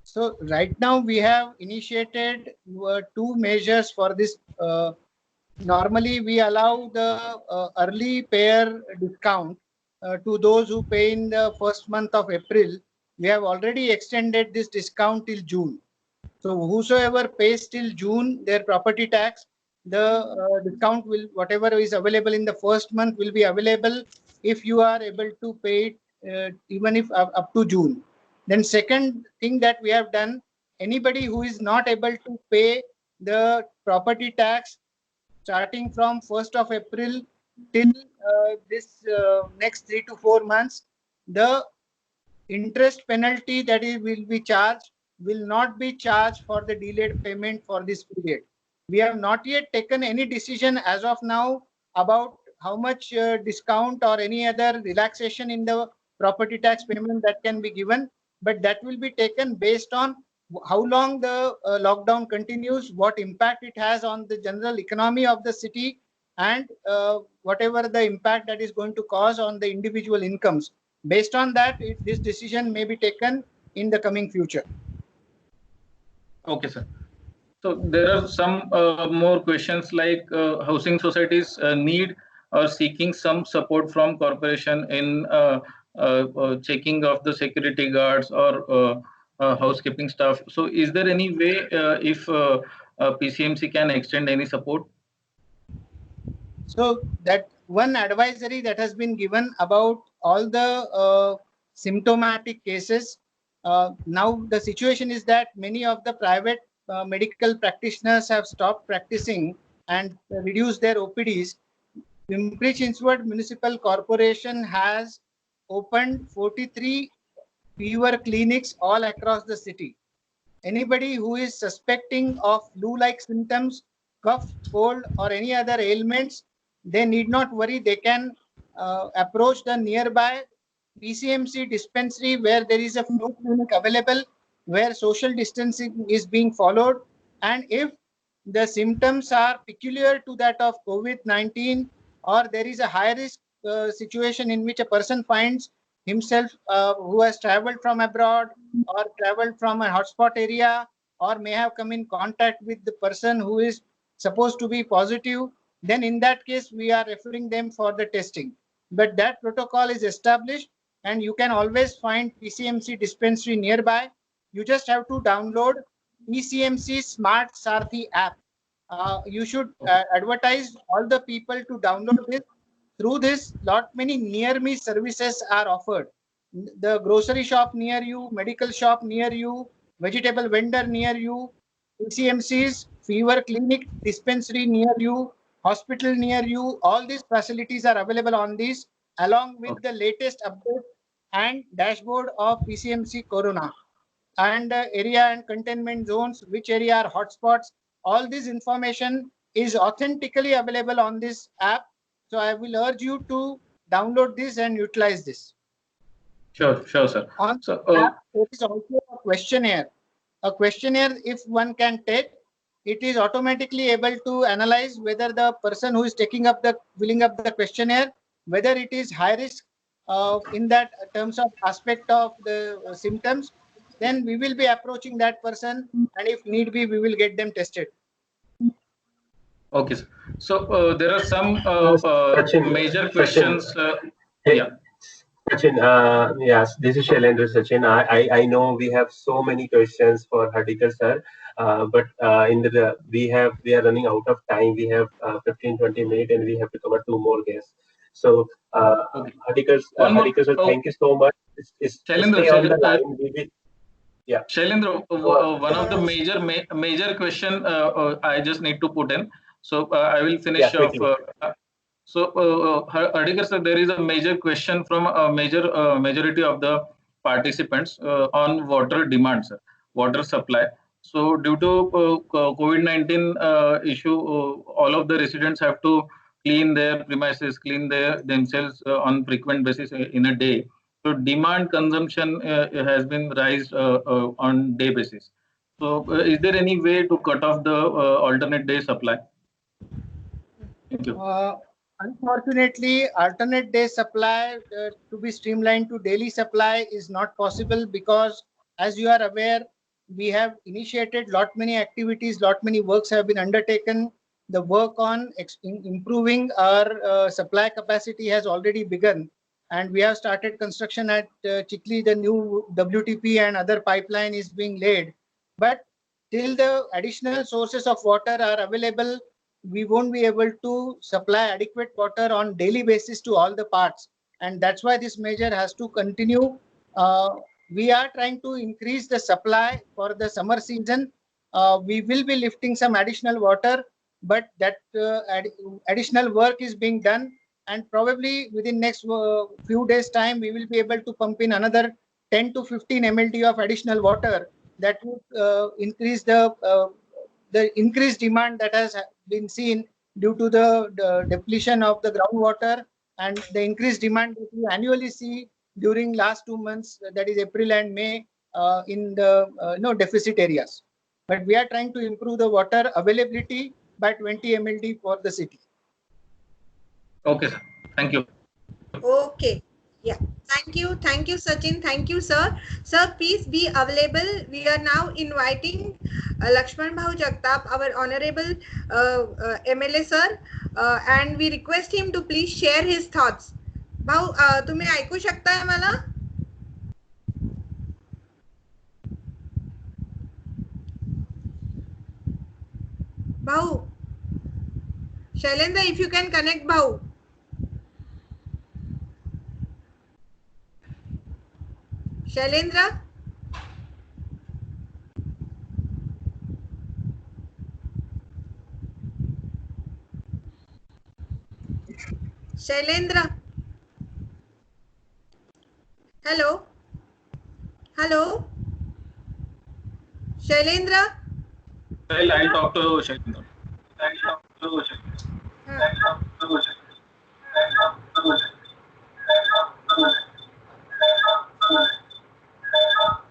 So right now we have initiated 2 measures for this. Normally we allow the early payer discount to those who pay in the first month of April. we have already extended this discount till June. So whosoever pays till June their property tax, the discount will, whatever is available in the first month will be available if you are able to pay it even if up to June. Then second thing that we have done, anybody who is not able to pay the property tax starting from 1st of April till this next 3 to 4 months, the interest penalty that will be charged will not be charged for the delayed payment for this period. We have not yet taken any decision as of now about how much discount or any other relaxation in the property tax payment that can be given, but that will be taken based on how long the lockdown continues, what impact it has on the general economy of the city, and whatever the impact that is going to cause on the individual incomes. Based on that, this decision may be taken in the coming future. Okay, sir. So there are some more questions like housing societies need or seeking some support from corporation in checking of the security guards or housekeeping staff. So is there any way if PCMC can extend any support? So that one advisory that has been given about all the symptomatic cases. Now the situation is that many of the private medical practitioners have stopped practicing and reduced their OPDs. Pimpri-Chinchwad Municipal Corporation has opened 43 fever clinics all across the city. Anybody who is suspecting of flu-like symptoms, cough, cold, or any other ailments, they need not worry. They can approach the nearby PCMC dispensary where there is a flu clinic available, where social distancing is being followed. And if the symptoms are peculiar to that of COVID-19, or there is a high risk situation in which a person finds himself who has traveled from abroad or traveled from a hotspot area, or may have come in contact with the person who is supposed to be positive, then in that case we are referring them for the testing. But that protocol is established and you can always find PCMC dispensary nearby. You just have to download PCMC Smart Sarthi app. You should advertise all the people to download this. Through this, lot many near me services are offered. The grocery shop near you, medical shop near you, vegetable vendor near you, PCMC's fever clinic dispensary near you, hospital near you, all these facilities are available on this, along with the latest update and dashboard of PCMC Corona and area and containment zones, which area are hotspots. All this information is authentically available on this app. So I will urge you to download this and utilize this. Sure, sir. On so, app, there is also a questionnaire. A questionnaire, if one can take, it is automatically able to analyze whether the person who is filling up the questionnaire, whether it is high risk in that terms of aspect of the symptoms. Then we will be approaching that person, and if need be, we will get them tested. Okay, sir. So there are some major questions. Sachin, yes, this is Shailendra. Sachin, I know we have so many questions for Hardikar sir, but we are running out of time. We have 15-20 minutes, and we have to cover 2 more guests. So Hardikar sir, thank you so much. Shailendra, yeah. Shailendra, one of the major question I just need to put in. So I will finish off. So Hardikar sir, there is a major question from a majority of the participants on water demand, sir, water supply. So due to COVID-19 issue, all of the residents have to clean their premises, clean themselves on frequent basis in a day. So demand consumption has been raised on day basis. So is there any way to cut off the alternate day supply? Thank you. Unfortunately, alternate day supply to be streamlined to daily supply is not possible because, as you are aware, we have initiated many activities, many works have been undertaken. The work on improving our supply capacity has already begun. and we have started construction at Chikli. The new WTP and other pipeline is being laid, but till the additional sources of water are available, we won't be able to supply adequate water on daily basis to all the parts, and that's why this measure has to continue. We are trying to increase the supply for the summer season. We will be lifting some additional water, but that additional work is being done, and probably within next few days time we will be able to pump in another 10 to 15 mld of additional water. That would increase the increased demand that has been seen due to the depletion of the groundwater and the increased demand that we annually see during last 2 months, that is April and May, in the deficit areas. But we are trying to improve the water availability by 20 mld for the city. Okay, sir. Thank you. Okay. Yeah. Thank you, Sachin. Thank you, sir. Sir, please be available. We are now inviting Lakshman Bhau Jagtap, our honorable MLA sir, and we request him to please share his thoughts. भाऊ, तुम्ही ऐकू शकताय मला? भाऊ, Shailendra, if you can connect, भाऊ. Shailendra? Shailendra? Hello? Hello? Shailendra? I'll talk to Shailendra.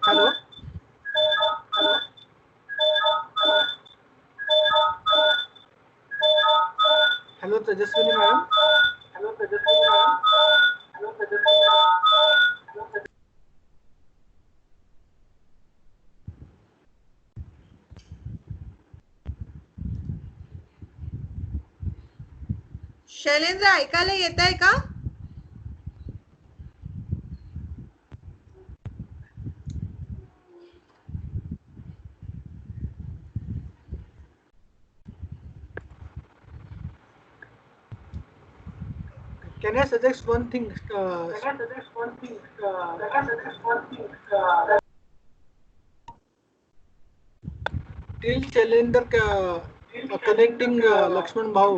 Hello. Hello, Tejaswini ma'am. Shailendra, ऐकायला येत आहे का? Can I suggest one thing? Till Shailendra connecting Lakshman Bhau.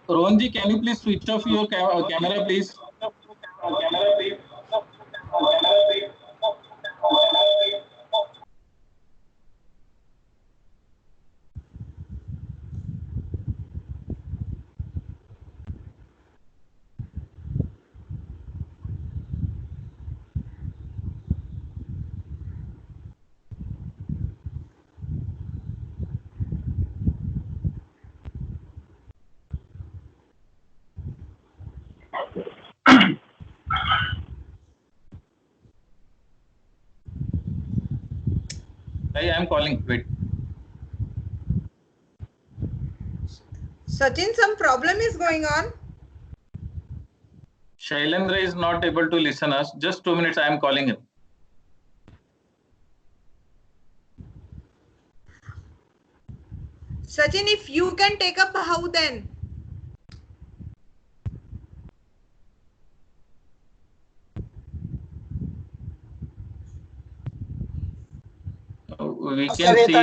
Rohanji, can you please switch off your camera, please? I am calling. Wait. Sachin, some problem is going on. Shailendra is not able to listen us. Just 2 minutes. I am calling him. Sachin, if you can take up how then? We can see.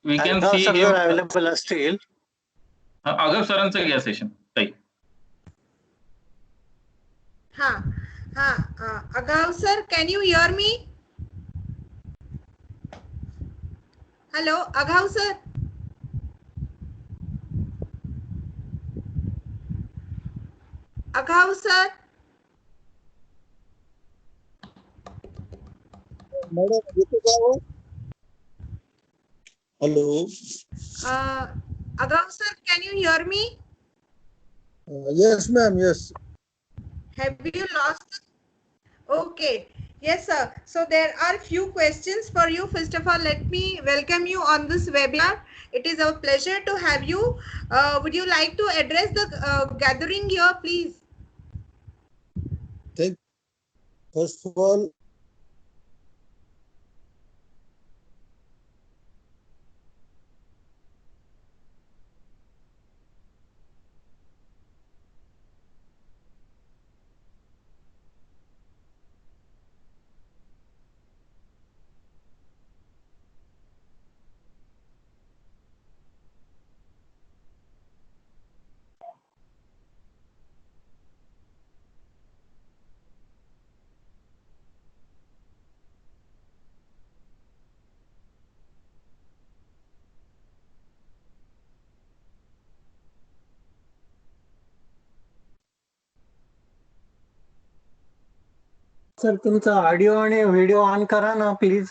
We can see him. Available असतील. Agav सरांचं घ्या session. Agav sir, can you hear me? Hello, Agav sir. Agav sir. Hello. Agav sir, can you hear me? Yes, ma'am. Yes. Have you lost? Okay. Yes, sir. So there are few questions for you. First of all, let me welcome you on this webinar. It is our pleasure to have you. Would you like to address the gathering here, please? First of all, sir तुमचा audio आणि video on करा ना please.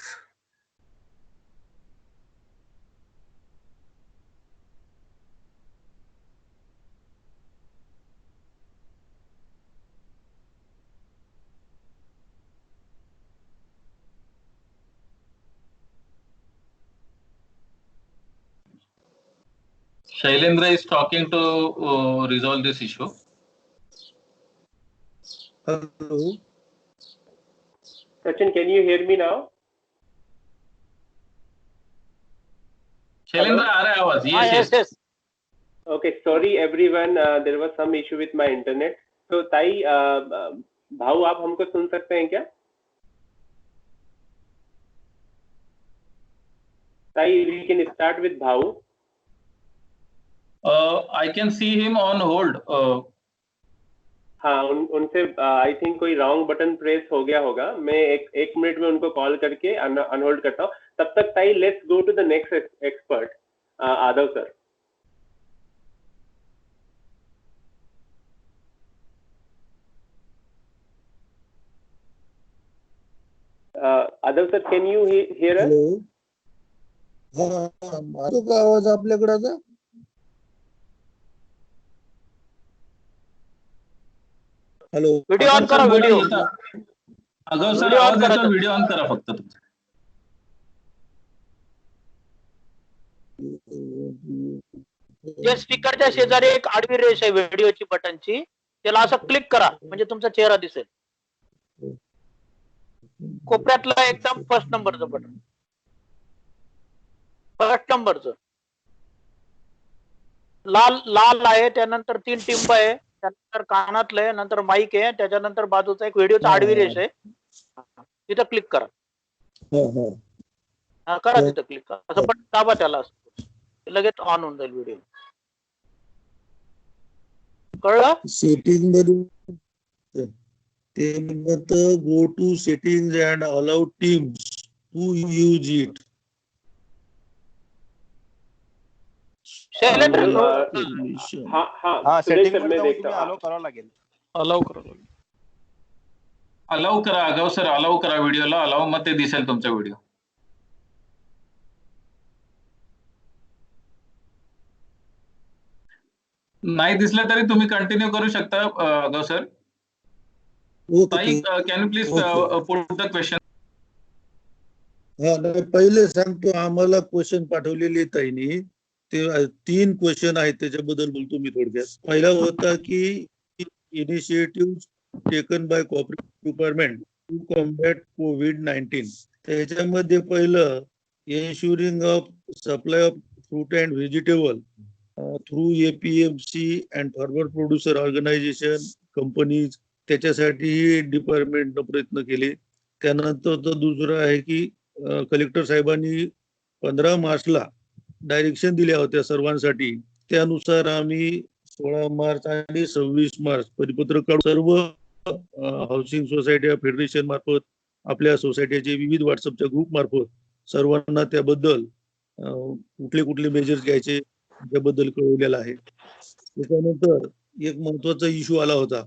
Shailendra is talking to resolve this issue. hello. Sachin, can you hear me now? Shailendra, आ रहा है आवाज? yes. Okay, sorry everyone, there was some issue with my internet. So ताई, भाऊ आप हमको सुन सकते हैं क्या? ताई, we can start with भाऊ. I can see him on hold. हाँ, उनसे आई थिंक कोई रॉन्ग बटन प्रेस हो गया होगा. मैं एक मिनट में उनको कॉल करके अनहोल्ड करता हूँ. तब तक ताई, let's go to the next expert, Adav sir. Adav sir, can you hear us? Hello. हा, तो का आवाज आपल्याकडे आता? हॅलो. व्हिडिओ ऑन करा. व्हिडिओ अगं सर, आवाज येतो, व्हिडिओ ऑन करा फक्त तुमचा. जे स्पीकरच्या शेजारी एक आडवी रेष आहे व्हिडिओची बटनची, त्याला असं क्लिक करा म्हणजे तुमचा चेहरा दिसेल. कोपऱ्यातलं एकदम फर्स्ट नंबरचं बटन, फर्स्ट नंबरचं लाल आहे, त्यानंतर 3 टिंब आहे, त्यानंतर कानातलं आहे, नंतर माईक आहे, त्याच्यानंतर बाजूचा एक व्हिडिओचा आडवी रेष आहे, तिथं क्लिक करा. करा तिथं क्लिक करा, असं बटन दाबा त्याला, लगेच ऑन होऊन जाईल व्हिडिओ. कळलं? सेटिंग मध्ये ते म्हणत go to settings and allow Teams to use it. हाँ, सेटिंग मध्ये अलाउ करावं लागेल. अलाउ करा अगाव सर, अलाउ करा व्हिडिओला, अलाउ, मग ते दिसेल तुमचा व्हिडिओ. नाही दिसलं तरी तुम्ही कंटिन्यू करू शकता अगाव सर. ताई, can you please put the question? हा, पहिले सांगतो, आम्हाला क्वेश्चन पाठवलेले ताईनी, ते 3 क्वेश्चन आहेत, त्याच्याबद्दल बोलतो मी थोडक्यात. पहिला होता की initiative taken by cooperative department to combat COVID-19. त्याच्यामध्ये पहिलं, ensuring of supply of fruit and vegetable through APMC and farmer producer organisation companies, त्याच्यासाठी डिपार्टमेंटनं प्रयत्न केले. त्यानंतर दुसरं आहे की कलेक्टर साहेबांनी 15 मार्चला डायरेक्शन दिल्या होत्या सर्वांसाठी. त्यानुसार आम्ही 16 मार्च आणि 26 मार्च परिपत्रक काढून सर्व हाऊसिंग सोसायटी फेडरेशन मार्फत, आपल्या सोसायटीचे विविध व्हॉट्सअपच्या ग्रुप मार्फत सर्वांना त्याबद्दल कुठले मेजर्स घ्यायचे त्याबद्दल कळवलेलं आहे. त्याच्यानंतर एक महत्वाचा इश्यू आला होता.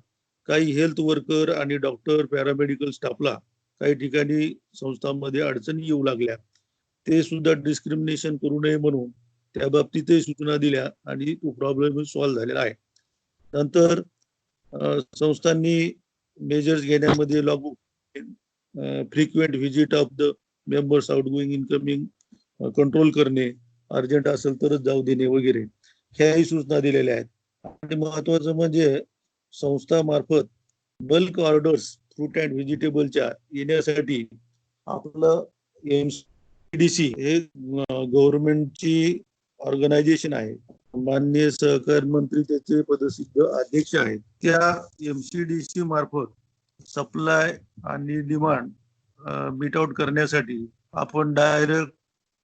काही हेल्थ वर्कर आणि डॉक्टर, पॅरामेडिकल स्टाफला काही ठिकाणी संस्थांमध्ये अडचणी येऊ लागल्या. ते सुद्धा डिस्क्रिमिनेशन करू नये म्हणून त्या बाबतीतही सूचना दिल्या आणि तो प्रॉब्लेम सॉल्व्ह झालेला आहे. नंतर संस्थांनी मेजर्स घेण्यामध्ये लागू frequent visit of the members out going incoming control करणे, अर्जंट असेल तरच जाऊ देणे वगैरे ह्याही सूचना दिलेल्या आहेत. आणि महत्वाचं म्हणजे संस्थामार्फत बल्क ऑर्डर्स फ्रूट अँड व्हेजिटेबलच्या येण्यासाठी आपलं MCDC हे गव्हर्नमेंटची ऑर्गनायझेशन आहे. माननीय सहकार मंत्री त्याचे पदसिद्ध अध्यक्ष आहेत. त्या MCDC मार्फत सप्लाय आणि डिमांड मीट आउट करण्यासाठी आपण डायरेक्ट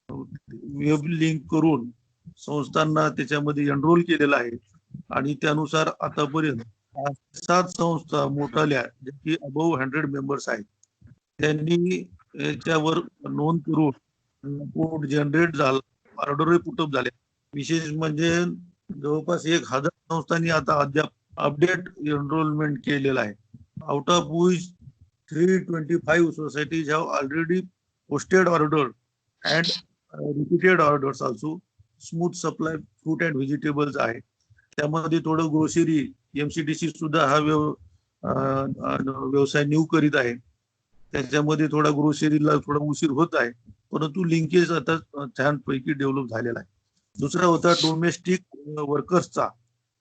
वेब लिंक करून संस्थांना त्याच्यामध्ये एनरोल केलेलं आहे. आणि त्यानुसार आतापर्यंत 7 संस्था मोठाल्या जे की अबोव्ह 100 मेंबर्स आहेत त्यांनी याच्यावर नोंद करून रिपोर्ट जनरेट झाला, ऑर्डरही पुटअप झाल्या. विशेष म्हणजे जवळपास 1000 संस्थांनी आता अद्याप अपडेट एनरोलमेंट केलेलं आहे. Out of which 325 societies have already posted order and repeated orders also. Smooth supply fruit and vegetables आहे. त्यामध्ये थोडं ग्रोसरी MCDC सुद्धा हा व्यवसाय न्यू करीत आहे. त्याच्यामध्ये थोडा ग्रोसरीला थोडा उशीर होत आहे, परंतु लिंकेज आता छानपैकी डेव्हलप झालेला आहे. दुसरा होता डोमेस्टिक वर्कर्सचा.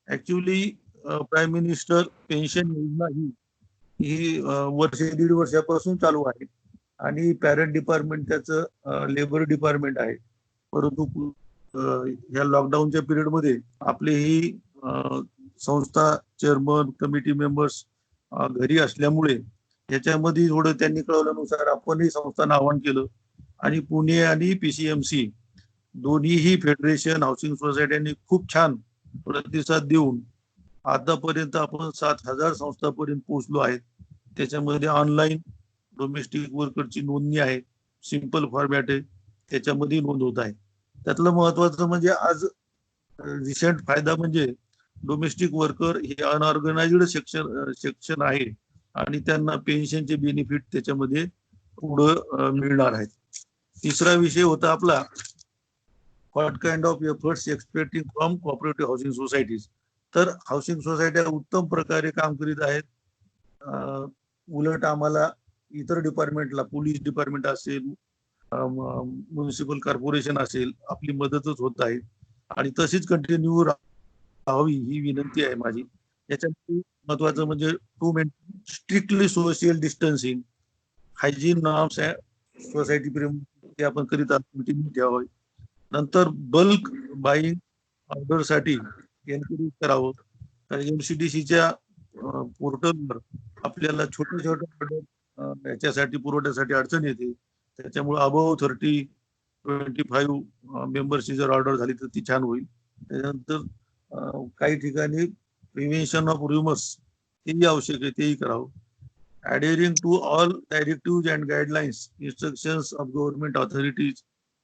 ऍक्च्युली प्राईम मिनिस्टर पेन्शन योजना ही वर्ष 1.5 वर्षापासून चालू आहे आणि पॅरेंट डिपार्टमेंट त्याचं लेबर डिपार्टमेंट आहे. परंतु या लॉकडाऊनच्या पिरियडमध्ये आपली ही संस्था चेअरमन कमिटी मेंबर्स घरी असल्यामुळे याच्यामध्ये थोडं त्यांनी कळवल्यानुसार आपणही संस्थांना आवाहन केलं आणि पुणे आणि PCMC दोन्हीही फेडरेशन हाऊसिंग सोसायट्यांनी खूप छान प्रतिसाद देऊन आतापर्यंत आपण 7000 संस्थांपर्यंत पोहोचलो आहेत. त्याच्यामध्ये ऑनलाईन डोमेस्टिक वर्करची नोंदणी आहे, सिंपल फॉर्मॅट आहे, त्याच्यामध्ये नोंद होत आहे. त्यातलं महत्वाचं म्हणजे आज रिसेंट फायदा म्हणजे डोमेस्टिक वर्कर हे अनऑर्गनाइज्ड सेक्शन आहे आणि त्यांना पेन्शनचे बेनिफिट त्याच्यामध्ये पुढं मिळणार आहेत. तिसरा विषय होता आपला what kind of efforts expecting from cooperative housing societies. तर हाऊसिंग सोसायट्या उत्तम प्रकारे काम करीत आहेत. उलट आम्हाला इतर डिपार्टमेंटला पोलीस डिपार्टमेंट असेल, म्युनिसिपल कॉर्पोरेशन असेल, आपली मदतच होत आहे आणि तशीच कंटिन्यू राहावी ही विनंती आहे माझी. याच्यामध्ये महत्वाचं म्हणजे to maintain strictly social distancing, hygiene norms society ते आपण करीत कंटिन्यू ठेवावे. नंतर बल्क बाईंग ऑर्डरसाठी एनकरेज करावं, कारण MCDCच्या पोर्टलवर आपल्याला छोटे ऑर्डर याच्यासाठी पुरवठ्यासाठी अडचण येते. त्याच्यामुळे अबोव्ह 25 मेंबर्सची जर ऑर्डर झाली तर ती छान होईल. त्यानंतर काही ठिकाणी प्रिव्हेन्शन ऑफ र्युमर्स हेही आवश्यक आहे, तेही करावं. adhering to all directives and guidelines, instructions of government authorities,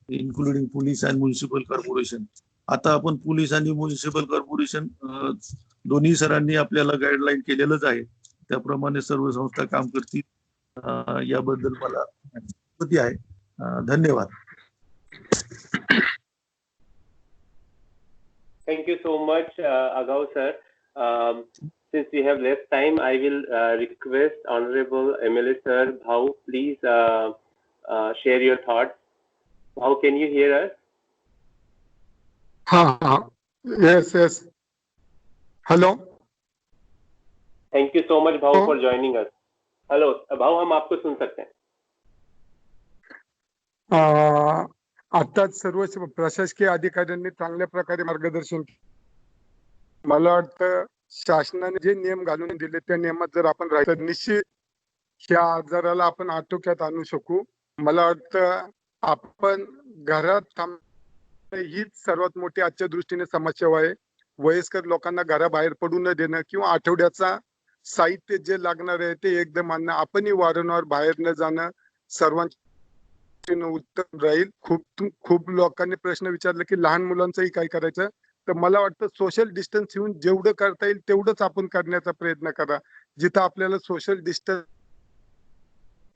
including police and municipal corporation. आता आपण पोलीस आणि म्युनिसिपल कॉर्पोरेशन दोन्ही सरांनी आपल्याला गाईडलाईन केलेलंच आहे, त्याप्रमाणे सर्व संस्था काम करतील. याबद्दल मला माहिती आहे. धन्यवाद. Thank you so much, Agao sir. Since we have less time, I will request Honorable MLA Sir Bhau, please share your thoughts. Bhau, can you hear us? Yes. Hello. Thank you so much, Bhau, for joining us. Hello, Bhau, हम आपको सुन सकते हैं. आता सर्व प्रशासकीय अधिकाऱ्यांनी चांगल्या प्रकारे मार्गदर्शन. मला वाटतं शासनाने जे नियम घालून दिले त्या नियमात जर आपण राहिलं तर निश्चित ह्या आजाराला आपण आटोक्यात आणू शकू. मला वाटतं आपण घरात थांबणं हीच सर्वात मोठी आजच्या दृष्टीने समस्या आहे. वयस्कर लोकांना घराबाहेर पडू न देणं किंवा आठवड्याचा साहित्य जे लागणार आहे ते एकदम आणणं, आपणही वारंवार बाहेर न जाणं सर्वांचे उत्तम राहील. खूप लोकांनी प्रश्न विचारला की लहान मुलांचंही काय करायचं, तर मला वाटतं सोशल डिस्टन्स येऊन जेवढं करता येईल तेवढंच आपण करण्याचा प्रयत्न करा. जिथं आपल्याला सोशल डिस्टन्स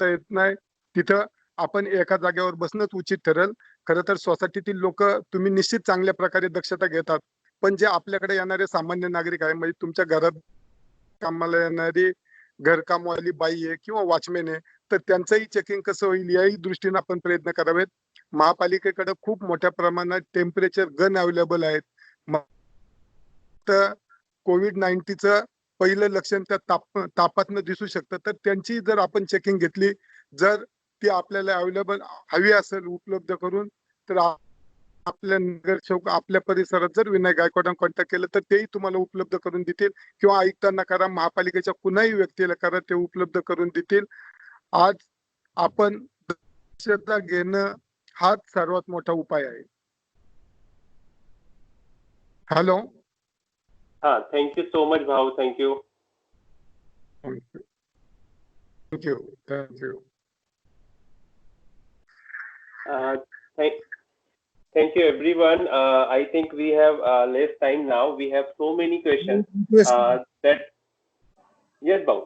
येत नाही तिथं आपण एका जागेवर बसणंच उचित ठरेल. खरं तर सोसायटीतील लोक तुम्ही निश्चित चांगल्या प्रकारे दक्षता घेतात, पण जे आपल्याकडे येणारे सामान्य नागरिक आहे, म्हणजे तुमच्या घरात कामाला येणारी घरकामवाली बाई आहे किंवा वॉचमॅन आहे, तर त्यांचंही चेकिंग कसं होईल याही दृष्टीने आपण प्रयत्न करावेत. महापालिकेकडे खूप मोठ्या प्रमाणात टेम्परेचर गन अवेलेबल आहेत. तर कोविड-19चं पहिलं लक्षण त्या तापातनं दिसू शकतं, तर त्यांची जर आपण चेकिंग घेतली, जर ती आपल्याला अवेलेबल हवी असेल उपलब्ध करून, तर आपल्या नगरसेवक आपल्या परिसरात जर विनायक गायकवाडांना कॉन्टॅक्ट केलं तर तेही तुम्हाला उपलब्ध करून देतील, किंवा आयुक्तांना करा, महापालिकेच्या कुणाही व्यक्तीला करा, ते उपलब्ध करून देतील. आज आपण दक्षता घेणं हाच सर्वात मोठा उपाय आहे. हॅलो. थँक्यू सो मच भाऊ. Thank you. Thank you. Thank you. Thank you, everyone. I think we have less time now. We have so many questions. That yes, Bhau.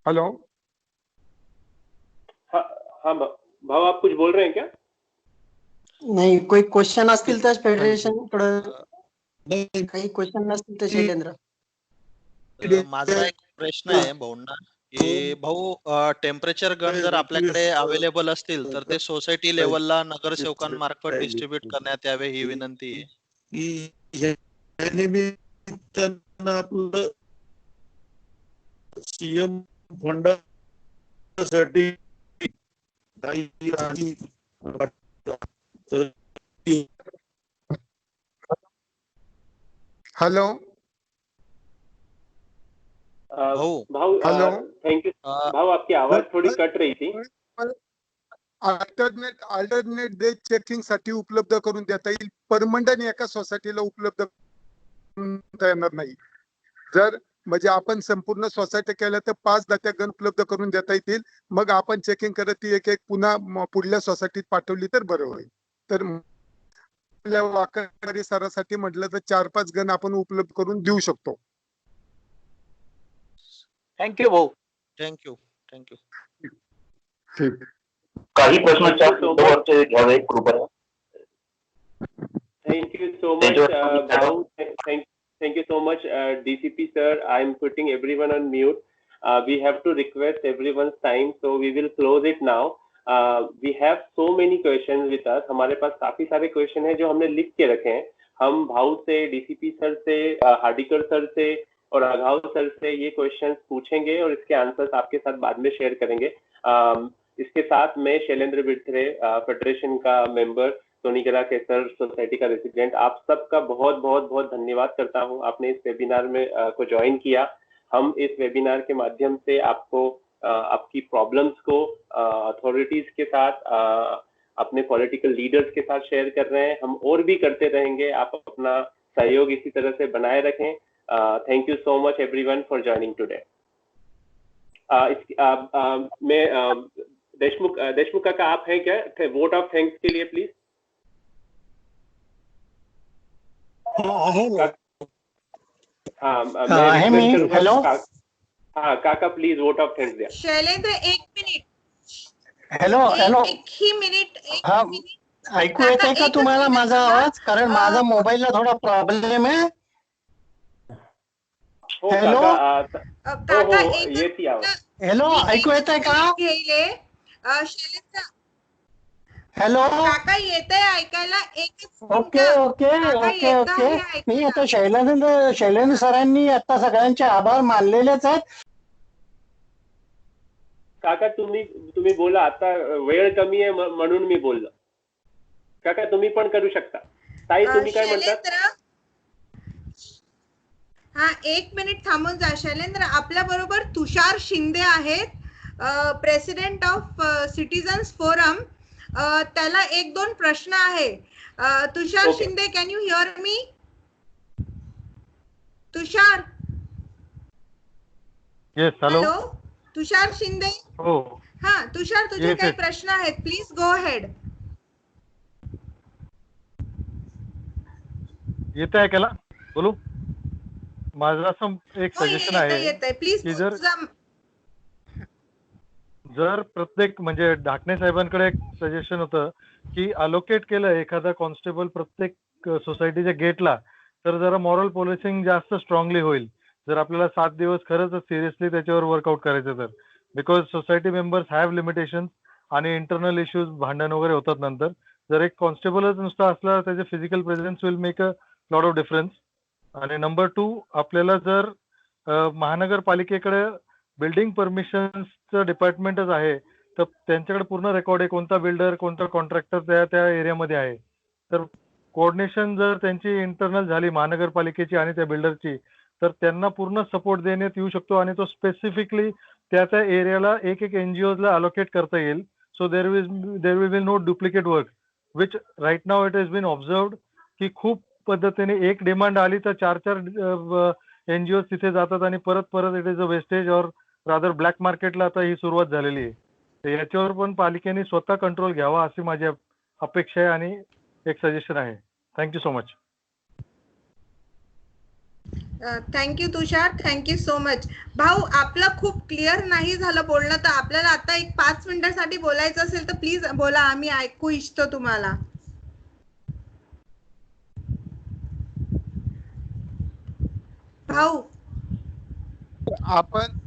Hello. हाँ भाऊ, आप कुछ बोल रहे हैं क्या? नाही, कोई क्वेश्चन असतील तर फेडरेशन कडे, काही क्वेश्चन नसतील तर शैलेंद्र. माझा एक प्रश्न आहे भाऊंना की भाऊ, टेम्परेचर गन जर आपल्याकडे अवेलेबल असतील तर ते सोसायटी लेवलला नगरसेवकांमार्फत डिस्ट्रीब्यूट करण्यात यावे ही विनंती आहे. आपलं सीएम फंडासाठी हेलो. भाऊ हेलो. थैंक यू भाऊ, आपकी आवाज थोड़ी कट रही थी. अल्टरनेट डे चेकिंग साठी उपलब्ध करून देता येईल. परमनंट एका सोसायटीला उपलब्ध येणार नाही. जर म्हणजे आपण संपूर्ण सोसायटी केल्या तर 5 दात्या गन उपलब्ध करून देता येतील. मग आपण चेकिंग करत ती एक एक पुन्हा पुढल्या सोसायटीत पाठवली तर बरं होईल. तर आपल्या वाकड परिसरासाठी म्हटलं तर 4-5 गन आपण उपलब्ध करून देऊ शकतो. थँक्यू भाऊ. थँक्यू. थँक्यू. ठीक. काही प्रश्न चॅटवरचे घ्यावे कृपया. Thank you so much, Bhau. Thank you so much, DCP sir. I am putting everyone on mute. We have to request everyone's time, so we will close it now. We have so many questions with us. हमारे पास काफी सारे question हैं जो हमने लिख के रखे हैं. हम भाऊ से, DCP सर से, हार्डिकर सर से और अघाव सर से ये क्वेश्चंस पूछेंगे और इसके आंसर्स आपके साथ बाद में शेयर करेंगे. इसके साथ मैं शैलेंद्र बिरथरे, फेडरेशन का मेंबर, सोनीगरा केसर सोसाइटी का रेसिडेंट, आप सबका बहुत बहुत बहुत धन्यवाद करता हूं. आपने इस वेबिनार में को ज्वाइन किया. हम इस वेबिनार के माध्यम से आपको आपकी प्रॉब्लम्स को अथॉरिटीज के साथ, अपने पॉलिटिकल लीडर्स के साथ शेयर कर रहे हैं. हम और भी करते रहेंगे. आप अपना सहयोग इसी तरह से बनाए रखें. Thank you so much everyone for joining today. मैं देशमुख काका, आप हैं क्या वोट ऑफ थैंक्स के लिए प्लीज? हेलो. हाँ काका, प्लीज वोट ऑफ थैंक्स द्या. शैलेंद्र, 1 मिनिट. हेलो. हेलो. एक ही मिनिट. हा, ऐकू येत आहे का तुम्हाला माझा आवाज? कारण माझा मोबाईलला थोडा प्रॉब्लेम आहे. हेलो. काका येते आवाज. हेलो, ऐकू येत आहे का? शैलेंद्र. हॅलो. काका येतंय ऐकायला. एकच ओके ओके ओके ओके. मी आता शैलेंद्र सरांनी आता सगळ्यांचे आभार मानलेलेच आहेत. काका तुम्ही बोला. आता वेळ कमी आहे म्हणून मी बोललो. काका तुम्ही पण करू शकता. ताई तुम्ही काय म्हणतात? हा, 1 मिनिट थांबून जा. शैलेंद्र, आपल्या बरोबर तुषार शिंदे आहेत, प्रेसिडेंट ऑफ सिटीजन्स फोरम. त्याला 1-2 प्रश्न आहे. Tushar Shinde, can you here me? Tushar. Yes. Hello. Tushar Shinde. हो. हा तुषार, तुझे काही प्रश्न आहेत, प्लीज गो अहेड. येत आहे ऐकायला? बोलू. माझं असं एक सजेशन आहे प्लीज. जर प्रत्येक म्हणजे ढाकणे साहेबांकडे एक सजेशन होतं की अलोकेट केलं एखादा कॉन्स्टेबल प्रत्येक सोसायटीच्या गेटला, तर जरा मॉरल पोलिसिंग जास्त स्ट्रॉंगली होईल. जर आपल्याला 7 दिवस खरंच सिरियसली त्याच्यावर वर्कआउट करायचं तर, because society members have limitations आणि इंटरनल इश्यूज भांडण वगैरे होतात नंतर. जर एक कॉन्स्टेबलच नुसता असला त्याचे physical presence will make a lot of difference. आणि नंबर 2, आपल्याला जर महानगरपालिकेकडे बिल्डिंग परमिशन्सचं डिपार्टमेंटच आहे, तर त्यांच्याकडे पूर्ण रेकॉर्ड आहे कोणता बिल्डर कोणता कॉन्ट्रॅक्टर त्या एरियामध्ये आहे. तर कोऑर्डिनेशन जर त्यांची इंटरनल झाली महानगरपालिकेची आणि त्या बिल्डरची, तर त्यांना पूर्ण सपोर्ट देण्यात येऊ शकतो आणि तो स्पेसिफिकली त्या एरियाला एक NGOजला अलोकेट करता येईल. So there will be no duplicate work, which right now it has been observed की खूप पद्धतीने एक डिमांड आली तर 4 NGO तिथे जातात आणि परत इट इज अ वेस्टेज और रादर ब्लॅक मार्केटला आता ही सुरुवात झालेली आहे. तर याच्यावर पण पालिकेने स्वतः कंट्रोल घ्यावा अशी माझी अपेक्षा आहे आणि एक सजेशन आहे. Thank you so much. Thank you Tushar, thank you so much. भाऊ, आपलं खूप क्लिअर नाही झालं बोलणं, तर आपल्याला आता एक 5 मिनिटासाठी बोलायचं असेल तर प्लीज बोला, आम्ही ऐकू इच्छितो तुम्हाला. भाऊ,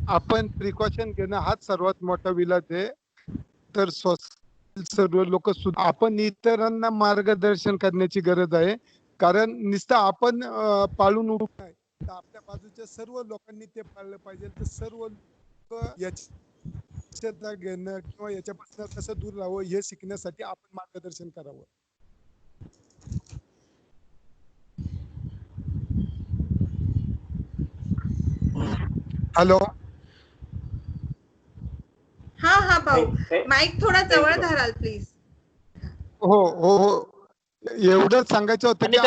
आपण प्रिकॉशन घेणं हाच सर्वात मोठा विलाज आहे. तर सर्व लोक सुद्धा आपण इतरांना मार्गदर्शन करण्याची गरज आहे. कारण नुसतं आपण पाळून उठू नाही, तर आपल्या बाजूच्या सर्व लोकांनी ते पाळलं पाहिजे. तर सर्व लोक याच्या घेणं किंवा याच्यापासून कसं दूर राहावं हे शिकण्यासाठी आपण मार्गदर्शन करावं. हॅलो. हा भाऊ, माईक थोडा जवळ धराल प्लीज. हो, एवढंच सांगायचं होतं की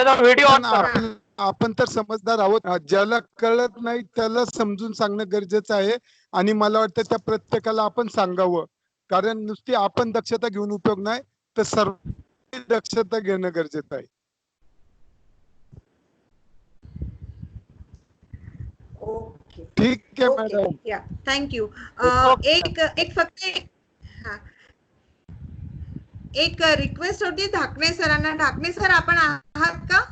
आपण तर समजदार आहोत. ज्याला कळत नाही त्याला समजून सांगणं गरजेचं आहे. आणि मला वाटतं त्या प्रत्येकाला आपण सांगावं. कारण नुसती आपण दक्षता घेऊन उपयोग नाही, तर सर्व दक्षता घेणं गरजेचं आहे. ठीक आहे मॅडम. या, थँक्यू. एक फक्त एक रिक्वेस्ट होती ढाकणे सरांना. ढाकणे सर, आपण आहात का?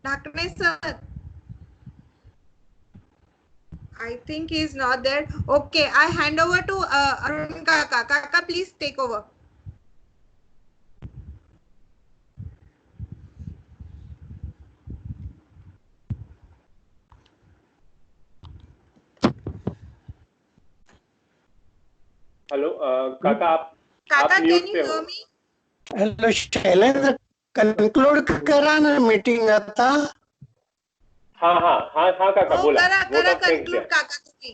Dhakne sir, I think he is not there. Okay, I hand over to Arun Kaka. Kaka, please take over. Hello काका, आप म्यूट पे हो. हॅलो शैलेंद्र, कन्क्लूड करा ना मीटिंग आता. हाँ काका, बोला. करा कन्क्लूड काका तुम्ही.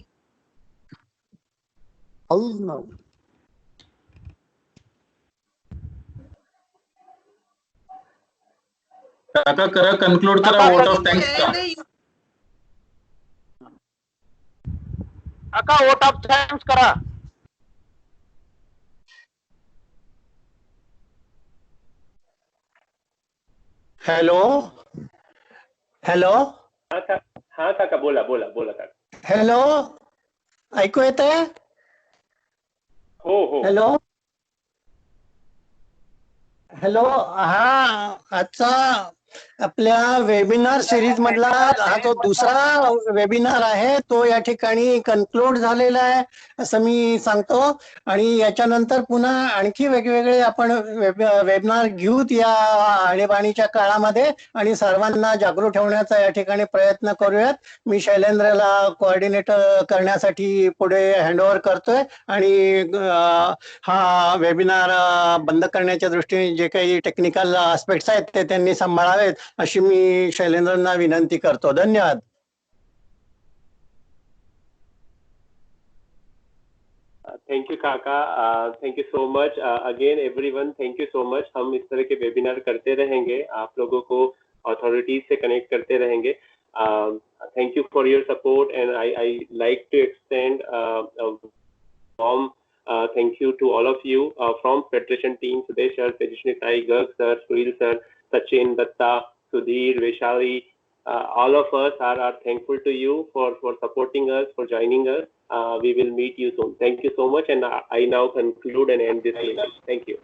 काका करा, कन्क्लूड करा. वोट ऑफ थँक्स का. काका वोट ऑफ थँक्स करा. हॅलो. हाँ काका, बोला काका. हॅलो, ऐकू येतंय? हो. हॅलो. हा, आजचा आपल्या वेबिनार सिरीज मधला हा जो दुसरा वेबिनार आहे तो या ठिकाणी कन्क्लूड झालेला आहे असं मी सांगतो. आणि याच्यानंतर पुन्हा आणखी वेगवेगळे आपण वेबिनार घेऊत या आणीबाणीच्या काळामध्ये आणि सर्वांना जागरूक ठेवण्याचा या ठिकाणी प्रयत्न करूयात. मी शैलेंद्रला कोऑर्डिनेटर करण्यासाठी पुढे हँडओव्हर करतोय आणि हा वेबिनार बंद करण्याच्या दृष्टीने जे काही टेक्निकल आस्पेक्ट्स आहेत ते त्यांनी सांभाळावेत अशी मी शैलेंद्रांना विनंती करतो. धन्यवाद. थैंक यू काका, thank you so much again everyone. Thank you so much. हम इस तरह के वेबिनार करते रहेंगे, आप लोगों को अथॉरिटीज से कनेक्ट करते रहेंगे. Thank you for your support and I like to extend warm thank you to all of you from Federation team, Sudesh sir, Tejaswini Sai, Garg sir, Suril sir, Sachin, Datta, Sudhir, Vaishali. All of us are thankful to you for supporting us, for joining us. We will meet you soon. Thank you so much, and I now conclude and end this meeting. Thank you.